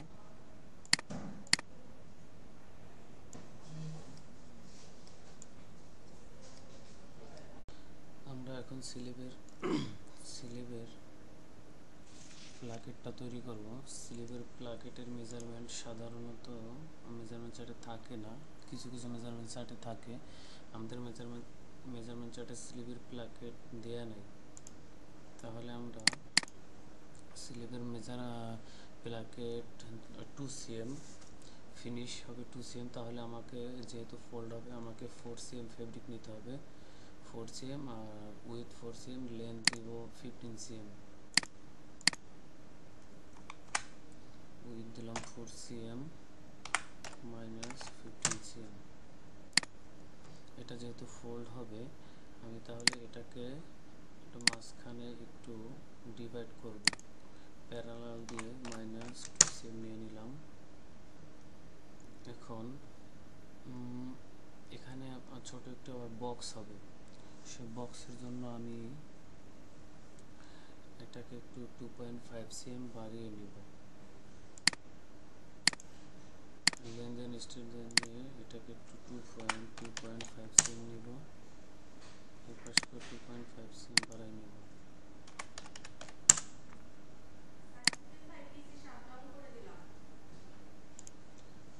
[SPEAKER 1] আমরা এখন স্লিভের প্লাকেটটা তৈরি করব। স্লিভের প্লাকেটের মেজারমেন্ট সাধারণত মেজারমেন্ট চার্টে থাকে না, কিছু মেজারমেন্ট চার্টে থাকে। আমাদের মেজারমেন্ট চার্টে স্লিভের প্লাকেট দেয়া নেই, তাহলে আমরা স্লিভের প্লাকেট 2 cm, ফিনিশ হবে 2 cm। তাহলে আমাকে যেহেতু ফোল্ড হবে, আমাকে 4 cm ফেব্রিক নিতে হবে, 4 cm, আর উইথ 4 cm লেন্থ দিব 15 cm, উইথ দিলাম 4 cm মাইনাস 15 cm। এটা যেহেতু ফোল্ড হবে, আমি তাহলে এটাকে একটু মাঝখানে একটু ডিভাইড করব, প্যারালাল দিয়ে মাইনাস 2 cm নিয়ে নিলাম। এখন এখানে ছোট একটা বক্স হবে, সে বক্সের জন্য আমি এটাকে একটু 2.5 cm বাড়িয়ে নিব। লেনদেন স্ট্রেট লাইন দিয়ে এটাকে একটু 2.5 cm নিব, এই পাশে 2.5 cm বাড়াই নিব।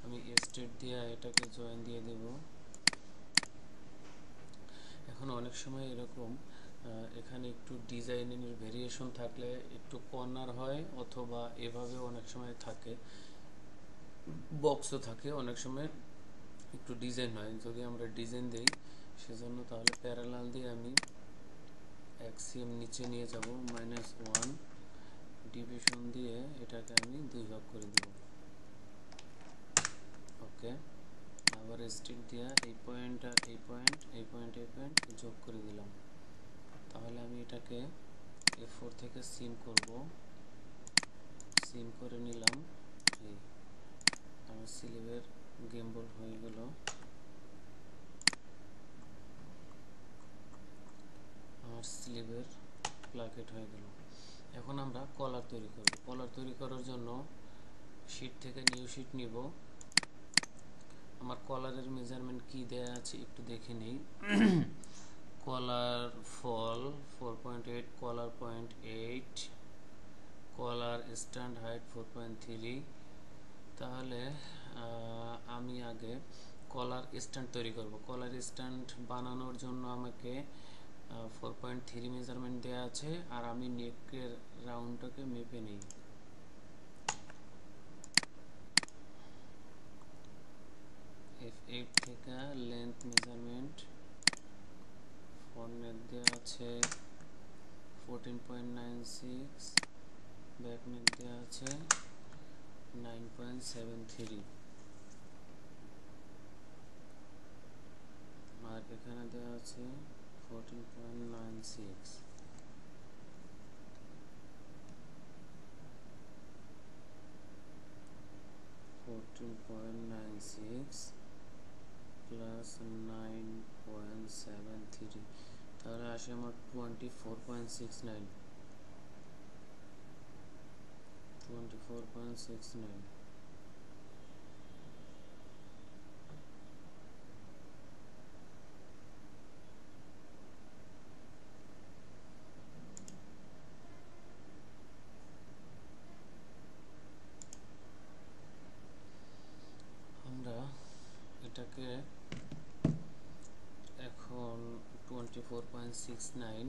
[SPEAKER 1] আমি স্ট্রেট দিয়ে এটাকে জয়েন দিয়ে দেব। এখন অনেক সময় এরকম এখানে একটু ডিজাইনের ভেরিয়েশন থাকলে একটু কর্নার হয়, অথবা এভাবে অনেক সময় থাকে, বক্সও থাকে, অনেক সময় একটু ডিজাইন হয়। যদি আমরা ডিজাইন দেই সেজন্য তাহলে প্যারালাল দিয়ে আমি 1 cm নিচে নিয়ে যাব, -1 ডিভিশন দিয়ে এটাকে আমি 2 ভাগ করে দেব। ওকে, আবার স্ট্রেট দিয়ে এই পয়েন্ট আর এই পয়েন্ট, এই পয়েন্ট এই পয়েন্ট যোগ করে দিলাম। তাহলে আমি এটাকে A4 থেকে সিন করব, সিন করে নিলাম। এই আমার স্লিভের গিম্বল হয়ে গেল। আমার স্লিভের প্লাকেট হয়ে গেল। এখন আমরা কলার তৈরি করব। কলার তৈরি করার জন্য শীট থেকে নিউ শীট নিব। আমার কলারের মেজারমেন্ট কি দেয়া আছে একটু দেখে নেই। কলার ফল 4.8, কলার 0.8, কলার স্ট্যান্ড হাইট 4.3। তাহলে আমি আগে কলার স্ট্যান্ড তৈরি করব। কলার স্ট্যান্ড বানানোর জন্য আমাকে 4.3 মেজারমেন্ট দেওয়া আছে, আর আমি নেকের রাউন্ডটাকে মেপে নিই। F8 থেকে লেন্থ মেজারমেন্ট ফ্রন্ট নেক দেওয়া আছে 14.96, ব্যাক নেক দেওয়া আছে 9.73, আর এখানে দেওয়া আছে 14.96। প্লাস 9.73, তাহলে আসে আমার 24.69। আমরা এটাকে এখন 24.69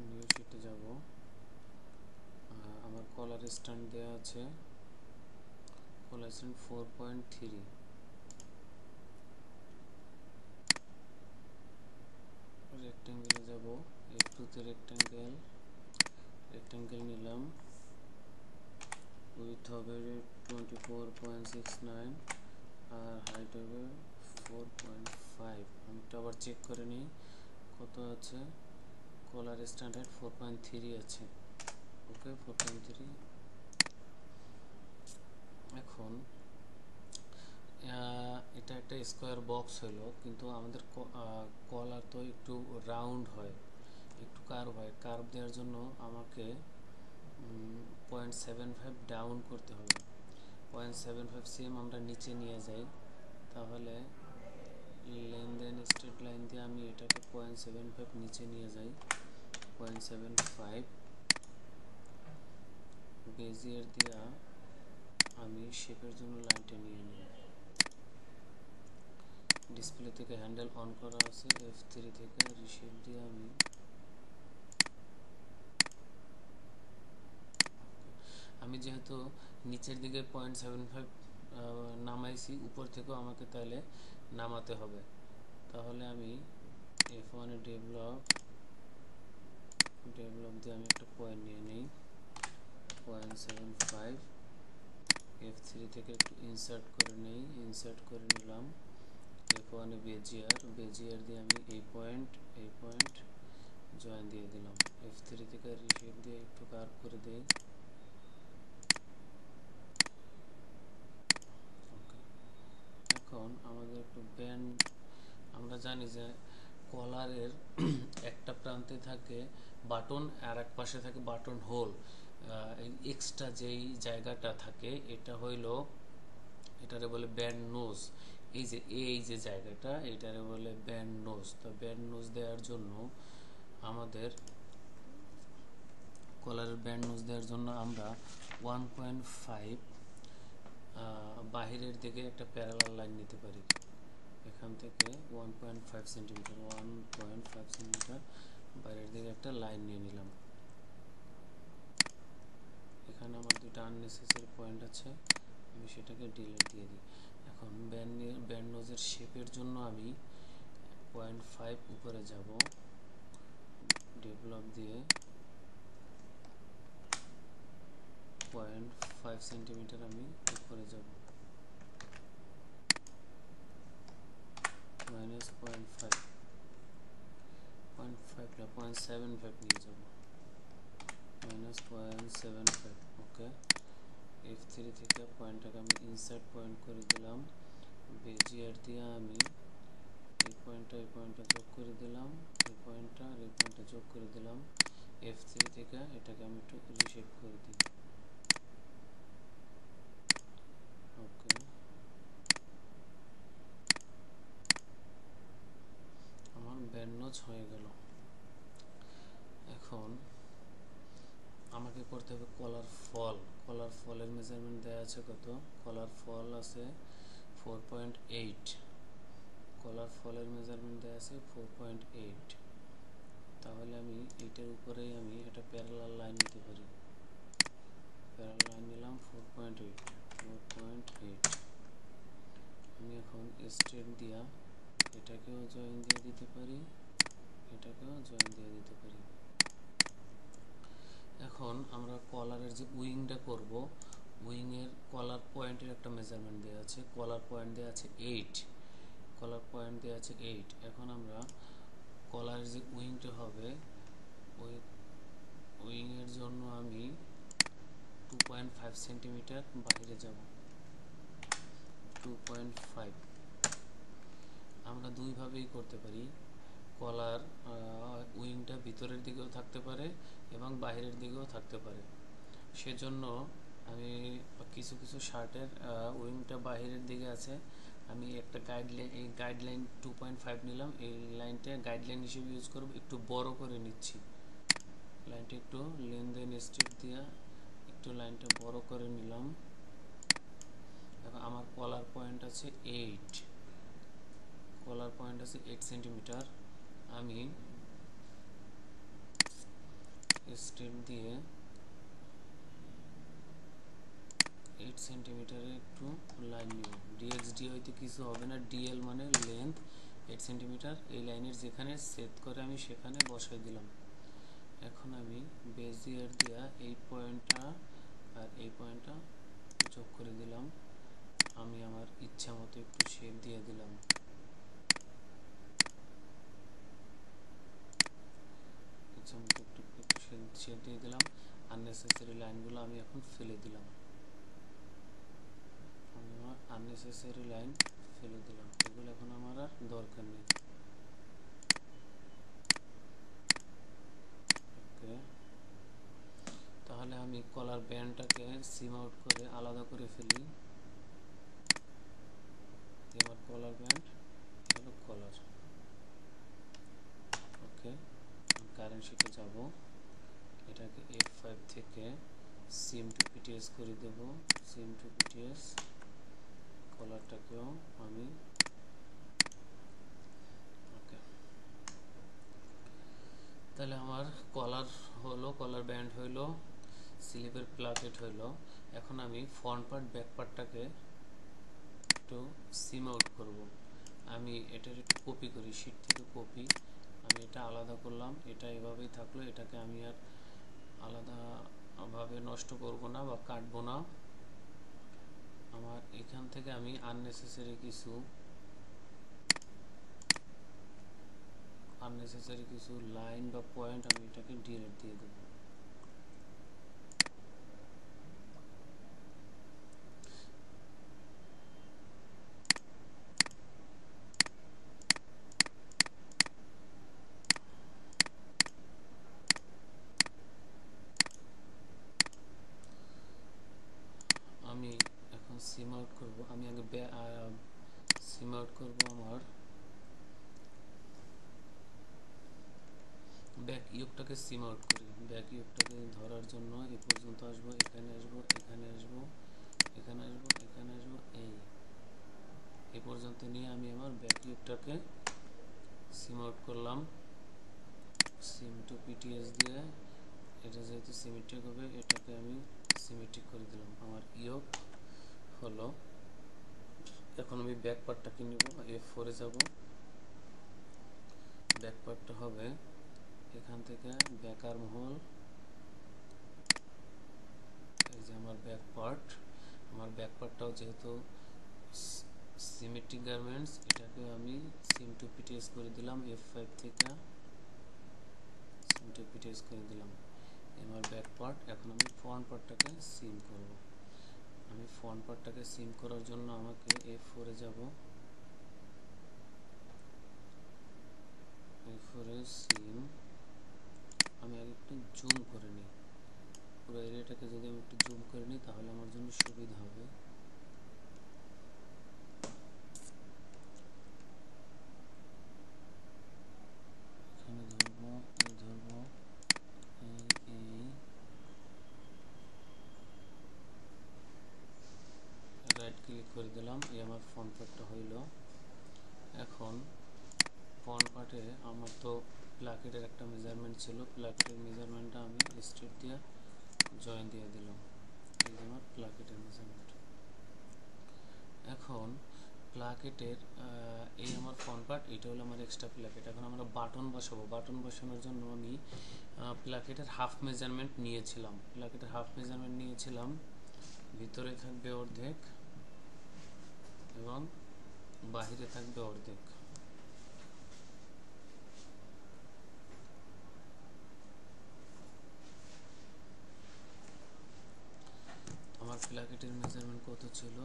[SPEAKER 1] নিউ শিটে যাব। আমার কলার স্ট্যান্ড দেওয়া আছে, কলার স্ট্যান্ড 4.3। রেক্ট্যাঙ্গেলে যাব, F2 তে রেক্ট্যাঙ্গেল নিলাম, উইথ হবে 24.69 আর হাইট হবে 4.5। আমি একটু আবার চেক করে নিই কত আছে। কলার স্ট্যান্ড হাইট 4.3 আছে। ওকে, 4.3। এখন এটা একটা স্কোয়ার বক্স হলো, কিন্তু আমাদের কলার তো একটু রাউন্ড হয়, একটু কার্ভ হয়। কার্ভ দেওয়ার জন্য আমাকে 0.75 ডাউন করতে হবে। 0.75 cm আমরা নিচে নিয়ে যাই, তাহলে লেনদেন স্ট্রেট লাইন দিয়ে আমি এটাকে 0.75 নিচে নিয়ে যাই। 0.75 বেজিয়ার দিয়া আমি শেপের জন্য লাইনটা নিয়ে নিই। ডিসপ্লে থেকে হ্যান্ডেল অন করা আছে, F3 থেকে রিশেপ দিয়ে আমি যেহেতু নিচের দিকে 0.75 নামাইছি, উপর থেকেও আমাকে তাহলে নামাতে হবে। তাহলে আমি F1 এ ডেভেলপ দিয়ে আমি একটা পয়েন্ট নিয়ে নিই 0.75। F3 থেকে একটু ইনসার্ট করে নেই, ইনসার্ট করে নিলাম। F1 এ বেজিয়ার দিয়ে আমি এই পয়েন্ট জয়েন দিয়ে দিলাম। F3 থেকে রিশেপ দিয়ে একটু কার্ভ করে দেই। ওকে, এখন আমাদের একটু ব্যান্ড, আমরা জানি যে কলারের একটা প্রান্তে থাকে বাটন আর এক পাশে থাকে বাটন হোল। এই এক্সট্রা যেই জায়গাটা থাকে এটা হইল, এটারে বলে ব্যান্ড নোজ। এই যে জায়গাটা এটারে বলে ব্যান্ড নোজ। তো ব্যান্ড নোজ দেওয়ার জন্য আমাদের কলারের ব্যান্ড নোজ দেওয়ার জন্য আমরা 1.5 বাহিরের দিকে একটা প্যারালাল লাইন নিতে পারি। এখান থেকে 1.5 সেন্টিমিটার বাইরের দিকে একটা লাইন নিয়ে নিলাম। এখানে আমার দুটো আননেসেসারি পয়েন্ট আছে, আমি সেটাকে ডিলিট দিয়ে দিই। এখন ব্যান্ড নোজের শেপের জন্য আমি 0.5 উপরে যাব, ডেভেলপ দিয়ে 0.5 সেন্টিমিটার আমি উপরে যাব, মাইনাস 0.75 নিয়ে যাব, মাইনাস 0.75। ওকে, F3 থেকে পয়েন্টটাকে আমি ইনসার্ট পয়েন্ট করে দিলাম, বেজিয়ার দিয়ে আমি এই পয়েন্টটা যোগ করে দিলাম, এই পয়েন্টটা যোগ করে দিলাম। F3 থেকে এটাকে আমি একটু রিশেপ করে দিই। ওকে, আমার ব্যান্ড নোজ হয়ে গেল। এখন আমাকে করতে হবে কলার ফল। কলার ফলের মেজারমেন্ট দেওয়া আছে কত? কলার ফল আছে 4.8। কলার ফলের মেজারমেন্ট দেওয়া আছে 4.8। তাহলে আমি এটার উপরেই আমি একটা প্যারালাল লাইন নিতে পারি। প্যারালাল লাইন নিলাম 4.8। আমি এখন স্ট্রেট দিয়া এটাকেও জয়েন দিয়ে দিতে পারি, এটাকেও জয়েন দিয়ে দিতে পারি। এখন আমরা কলারের যে উইংটা করব, উইংয়ের কলার পয়েন্টের একটা মেজারমেন্ট দেওয়া আছে। কলার পয়েন্ট দেওয়া আছে 8। কলার পয়েন্ট দেওয়া আছে 8। এখন আমরা কলারের যে উইংটা হবে, ওই উইংয়ের জন্য আমি 2.5 সেন্টিমিটার বাইরে যাব। 2.5 আমরা দুইভাবেই করতে পারি। কলার উইংটা ভিতরের দিকেও থাকতে পারে এবং বাইরের দিকেও থাকতে পারে। সেজন্য আমি কিছু শার্টের উইংটা বাইরের দিকে আছে, আমি একটা গাইডলাইন 2.5 নিলাম। এই লাইনটা গাইডলাইন হিসেবে ইউজ করব, একটু বড় করে নিচ্ছি। লাইনটা একটু লেনদেন স্টেপ দিয়ে একটু লাইনটা বড় করে নিলাম। এখন আমার কলার পয়েন্ট আছে 8। কলার পয়েন্ট আছে 8 সেন্টিমিটার। আমি স্টেপ দিয়ে 8 সেন্টিমিটারে একটু লাইন নিব। ডিএক্সডি হয়তো কিছু হবে না, ডিএল মানে লেন্থ 8 সেন্টিমিটার। এই লাইনের যেখানে সেট করে আমি সেখানে বসাই দিলাম। এখন আমি বেজিয়ার দিয়া এই পয়েন্টটা আর এই পয়েন্টটা যোগ করে দিলাম। আমি আমার ইচ্ছা মতো একটু শেপ দিয়ে দিলাম। ইচ্ছা মতো একটু শেপ দিয়ে দিলাম। আননেসেসারি লাইনগুলো আমি এখন ফেলে দিলাম। আমি আমার আননেসেসারি লাইন ফেলে দিলাম, এগুলো এখন আমার আর দরকার নেই। ওকে, তাহলে আমি কলার ব্যান্ডটাকে সিম আউট করে আলাদা করে ফেলি। আমার কলার ব্যান্ড হলো কলার। ওকে, কারেন্ট শিটে যাব, এটাকে F5 থেকে সিম টু পিটিএস করে দেব। সিম টু পিটিএস, কলারটাকেও আমি ওকে। তাহলে আমার কলার হলো, কলার ব্যান্ড হইলো, স্লিপের প্লাকেট হইলো। এখন আমি ফ্রন্ট পার্ট ব্যাক পার্টটাকে একটু সিম আউট করব। আমি এটার একটু কপি করি, শিট থেকে কপি। আমি এটা আলাদা করলাম, এটা এভাবেই থাকলো। এটাকে আমি আর আলাদাভাবে নষ্ট করব না বা কাটবো না। আমার এখান থেকে আমি আননেসেসারি কিছু লাইন বা পয়েন্ট আমি এটাকে ডিলিট দিয়ে দেব। আমি এখন সিম আউট করব। আমি আগে সিম আউট করব আমার ব্যাক ইউকটাকে সিম আউট করি। ব্যাক ইউকটাকে ধরার জন্য এই পর্যন্ত আসবো, এখানে আসবো, এখানে আসবো, এখানে আসবো, এখানে আসবো, এই পর্যন্ত নিয়ে আমি আমার ব্যাক ইউকটাকে সিম আউট করলাম। সিম টু পিটিএস দিয়ে এটা যেহেতু সিমেট্রিক হবে এটাকে আমি সিমেট্রিক করে দিলাম। আমার ইয়োক হলো। এখন আমি ব্যাক পার্টটাকে নিব, F4 এ যাব। ব্যাক পার্টটা হবে এখান থেকে ব্যাক আর্ম হোল, এই যে আমার ব্যাক পার্ট। আমার ব্যাক পার্টটাও যেহেতু সিমেট্রিক গার্মেন্টস, এটাকে আমি সিম টু পিটিএস করে দিলাম। F5 থেকে সিম টু পিটিএস করে দিলাম আমার ব্যাক পার্ট। এখন আমি ফ্রন্ট পার্টটাকে সিম করব। আমি ফ্রন্ট পার্টটাকে সিম করার জন্য আমাকে F4 এ যাব। F4 এ সিম। আমি আগে একটু জুম করে নিই, পুরো এরিয়াটাকে যদি আমি একটু জুম করে নিই তাহলে আমার জন্য সুবিধা হবে। এখানে ধরবো, ধরবো, এই রাইট ক্লিক করে দিলাম, এই আমার ফ্রন্ট পার্টটা হইল। এখন ফ্রন্ট পার্টে আমার তো প্লাকেটের একটা মেজারমেন্ট ছিল, প্লাকেটের মেজারমেন্টটা আমি স্ট্রেট দিয়ে জয়েন দিয়ে দিলাম। এই যে আমার প্লাকেটের মেজারমেন্ট। এখন প্লাকেটের এই আমার ফ্রন্ট পার্ট, এটা হলো আমার এক্সট্রা প্লাকেট। এখন আমরা বাটন বসাবো। বাটন বসানোর জন্য আমি প্লাকেটের হাফ মেজারমেন্ট নিয়েছিলাম। প্লাকেটের হাফ মেজারমেন্ট নিয়েছিলাম, ভিতরে থাকবে অর্ধেক এবং বাহিরে থাকবে অর্ধেক। আমার প্লাকেটের মেজারমেন্ট কত ছিল?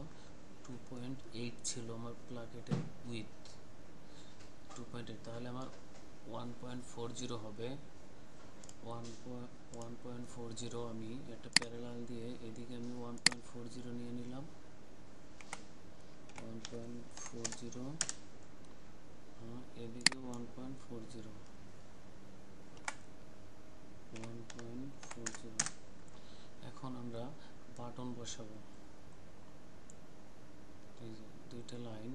[SPEAKER 1] 2.8 ছিল আমার প্লাকেটের উইথ, 2.8। তাহলে আমার 1.40 হবে। 1.40 আমি একটা প্যারালাল দিয়ে এদিকে আমি 1.40 নিয়ে নিলাম। 1.40, এদিকে 1.40, 1.40। এখন আমরা বাটন বসাবো। এই যে দুইটা লাইন,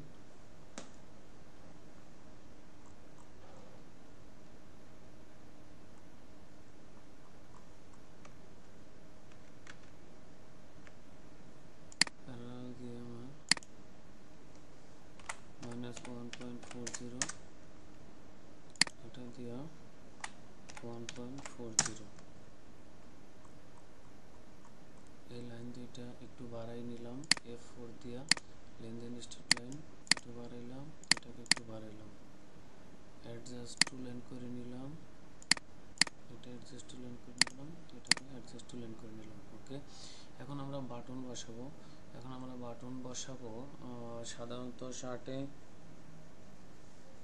[SPEAKER 1] প্যারালাল দিয়ে আমার -1.40, এটা দিয়া 1.40। এই লাইন দুইটা একটু বাড়াই নিলাম F4 দিয়া, লেনদেন স্ট্রেট লাইন একটু বাড়াইলাম, এটাকে একটু বাড়াইলাম, অ্যাডজাস্ট টু লাইন করে নিলাম, এটা অ্যাডজাস্ট টু লাইন করে নিলাম, এটাকে অ্যাডজাস্ট টু লাইন করে নিলাম। ওকে, এখন আমরা বাটন বসাবো। সাধারণত শার্টে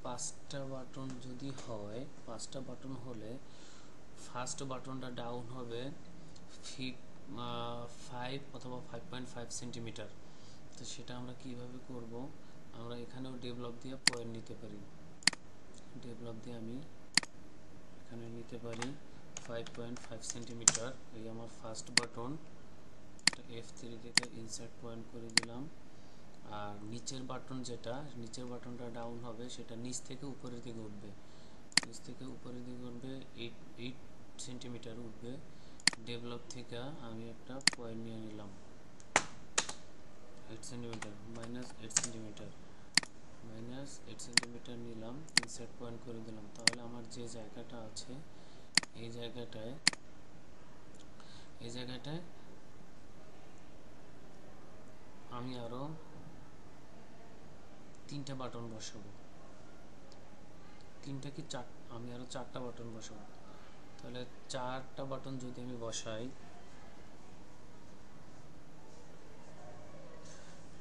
[SPEAKER 1] 5টা বাটন যদি হয়, 5টা বাটন হলে ফার্স্ট বাটনটা ডাউন হবে 5 অথবা 5.5 সেন্টিমিটার। তো সেটা আমরা কিভাবে করব? আমরা এখানেও ডেভেলপ দিয়ে পয়েন্ট নিতে পারি। ডেভেলপ দিয়ে আমি এখানে নিতে পারি 5.5 সেন্টিমিটার। এই আমার ফার্স্ট বাটন, এটা F3 থেকে ইনসার্ট পয়েন্ট করে দিলাম। আর নিচের বাটনটা ডাউন হবে, সেটা নিচ থেকে উপরের দিকে উঠবে, 8 সেন্টিমিটার উঠবে। ডেভেলপ থেকে আমি একটা পয়েন্ট নিয়ে নিলাম 8 সেন্টিমিটার, -8 সেন্টিমিটার নিলাম, ইনসার্ট পয়েন্ট করে দিলাম। তাহলে আমার যে জায়গাটা আছে এই জায়গাটায় আমি আরো 3টা বাটন বসাবো। তিনটা কি চার, আমি আরও 4টা বাটন বসাবো। তাহলে 4টা বাটন যদি আমি বসাই,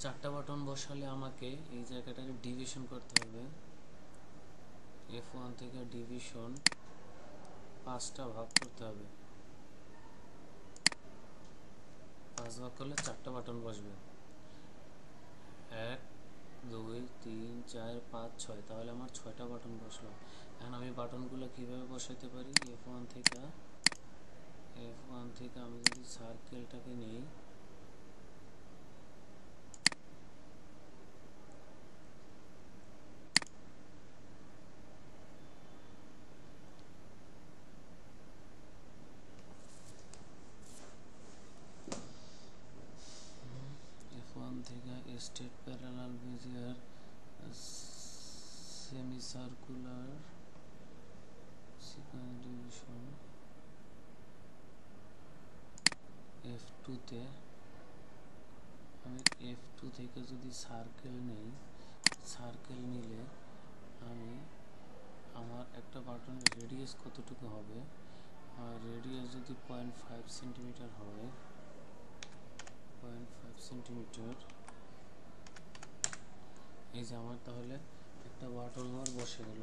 [SPEAKER 1] 4টা বাটন বসালে আমাকে এই জায়গাটাকে ডিভিশন করতে হবে। F1 থেকে ডিভিশন 5টা ভাগ করতে হবে। 5 ভাগ করলে 4টা বাটন বসবে। 1 2 3 4 5 6, তাহলে আমার 6টা বাটন বসলো। এখন আমি বাটনগুলো কিভাবে বসাইতে পারি? F1 থেকে আমি যদি সার্কেলটাকে নিই, F1 থেকে straight parallel Bezier semi circular sequence division, F2 তে আমি F2 থেকে যদি সার্কেল নিই, সার্কেল নিলে আমি আমার একটা বাটনের রেডিয়াস কতটুকু হবে, আর রেডিয়াস যদি 0.5 সেন্টিমিটার হয়, 0.5 সেন্টিমিটার, এই যে আমার তাহলে একটা বাটন আমার বসে গেল।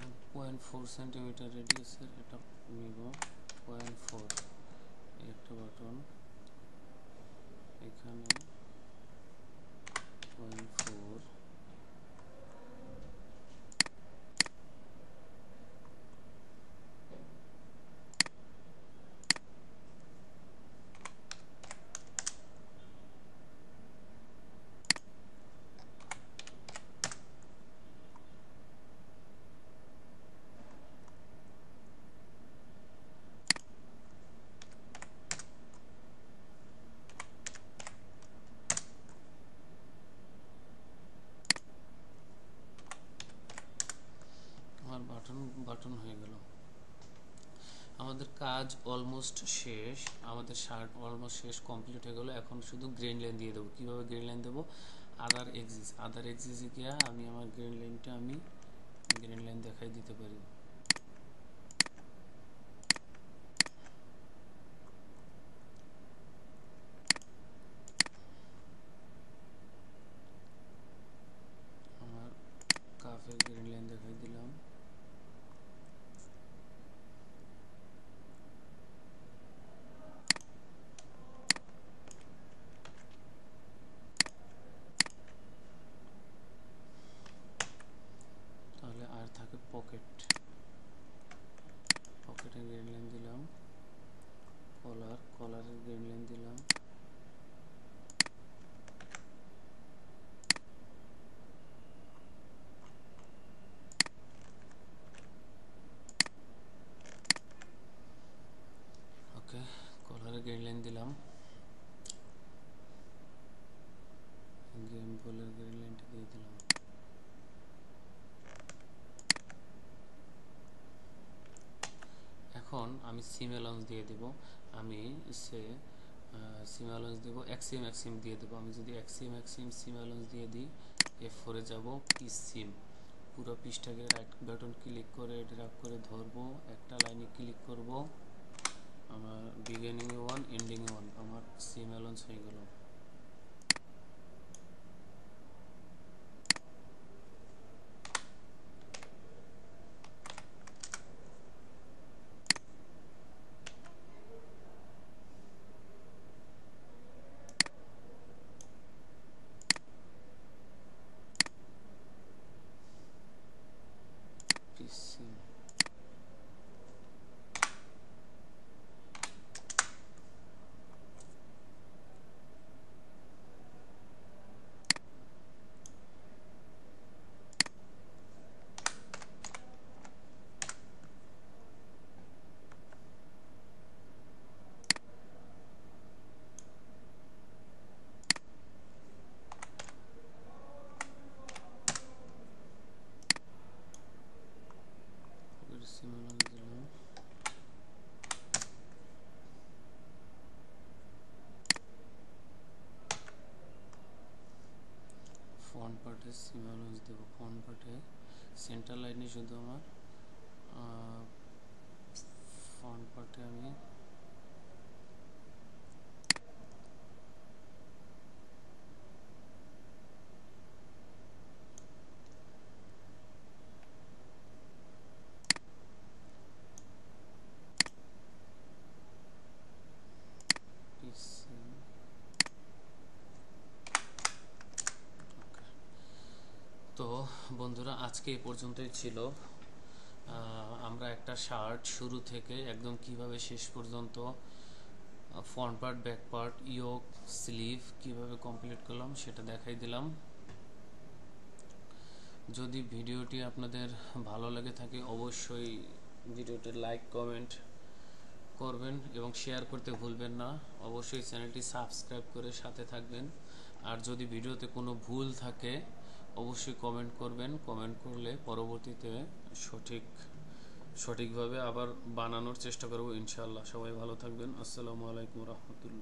[SPEAKER 1] আমি 0.4 সেন্টিমিটার রেডিয়াসের এটা নিব, 0.4 একটা বাটন, এখানে 0.4, আমার বাটন হয়ে গেল। আমাদের কাজ অলমোস্ট শেষ, আমাদের শার্ট অলমোস্ট শেষ, কমপ্লিট হয়ে গেল। এখন শুধু গ্রেন লাইন দিয়ে দেবো। কীভাবে গ্রেন লাইন দেবো? আদার এক্সিসে গিয়ে আমি আমার গ্রেন লাইন দেখাই দিতে পারি। আমার কাফের গ্রেন লাইন দেখাই দিলাম। তাহলে আর থাকে পকেটের গ্রেন লাইন দিলাম, কলারের গ্রেন লাইন দিলাম, ওকে, কলারের গ্রেন লাইন দিলাম, গেমবলের গ্রেন লাইনটা দিয়ে দিলাম। এখন আমি সিম অ্যালাউন্স দিয়ে দেব। আমি সিম অ্যালাউন্স দেবো, এক্সিম দিয়ে দেবো। আমি যদি এক্সিম সিম অ্যালাউন্স দিয়ে দিই, F4 এ যাব, পিস সিম, পুরো পিসটাকে রাইট বাটন ক্লিক করে ড্র্যাগ করে ধরবো, একটা লাইনে ক্লিক করব, আমার বিগিনিং 1 এন্ডিং 1, আমার সিম অ্যালাউন্স হয়ে গেল। পিস সিম, পার্টে সিমালুজ দেবো, ফ্রন্ট পার্টে সেন্টার লাইনে শুধু আমার ফ্রন্ট পার্টে আমি তো বন্ধুরা আজকে এ পর্যন্তই ছিল। আমরা একটা শার্ট শুরু থেকে একদম কিভাবে শেষ পর্যন্ত front part, back part, ইয়োক, sleeve কিভাবে কমপ্লিট করলাম সেটা দেখাই দিলাম। যদি ভিডিওটি আপনাদের ভালো লেগে থাকে অবশ্যই ভিডিওটি লাইক কমেন্ট করবেন এবং শেয়ার করতে ভুলবেন না। অবশ্যই চ্যানেলটি সাবস্ক্রাইব করে সাথে থাকবেন। আর যদি ভিডিওতে কোনো ভুল থাকে অবশ্যই কমেন্ট করবেন। কমেন্ট করলে পরবর্তীতে সঠিকভাবে আবার বানানোর চেষ্টা করব ইনশাআল্লাহ। সবাই ভালো থাকবেন। আসসালামু আলাইকুম রহমতুল্লাহ।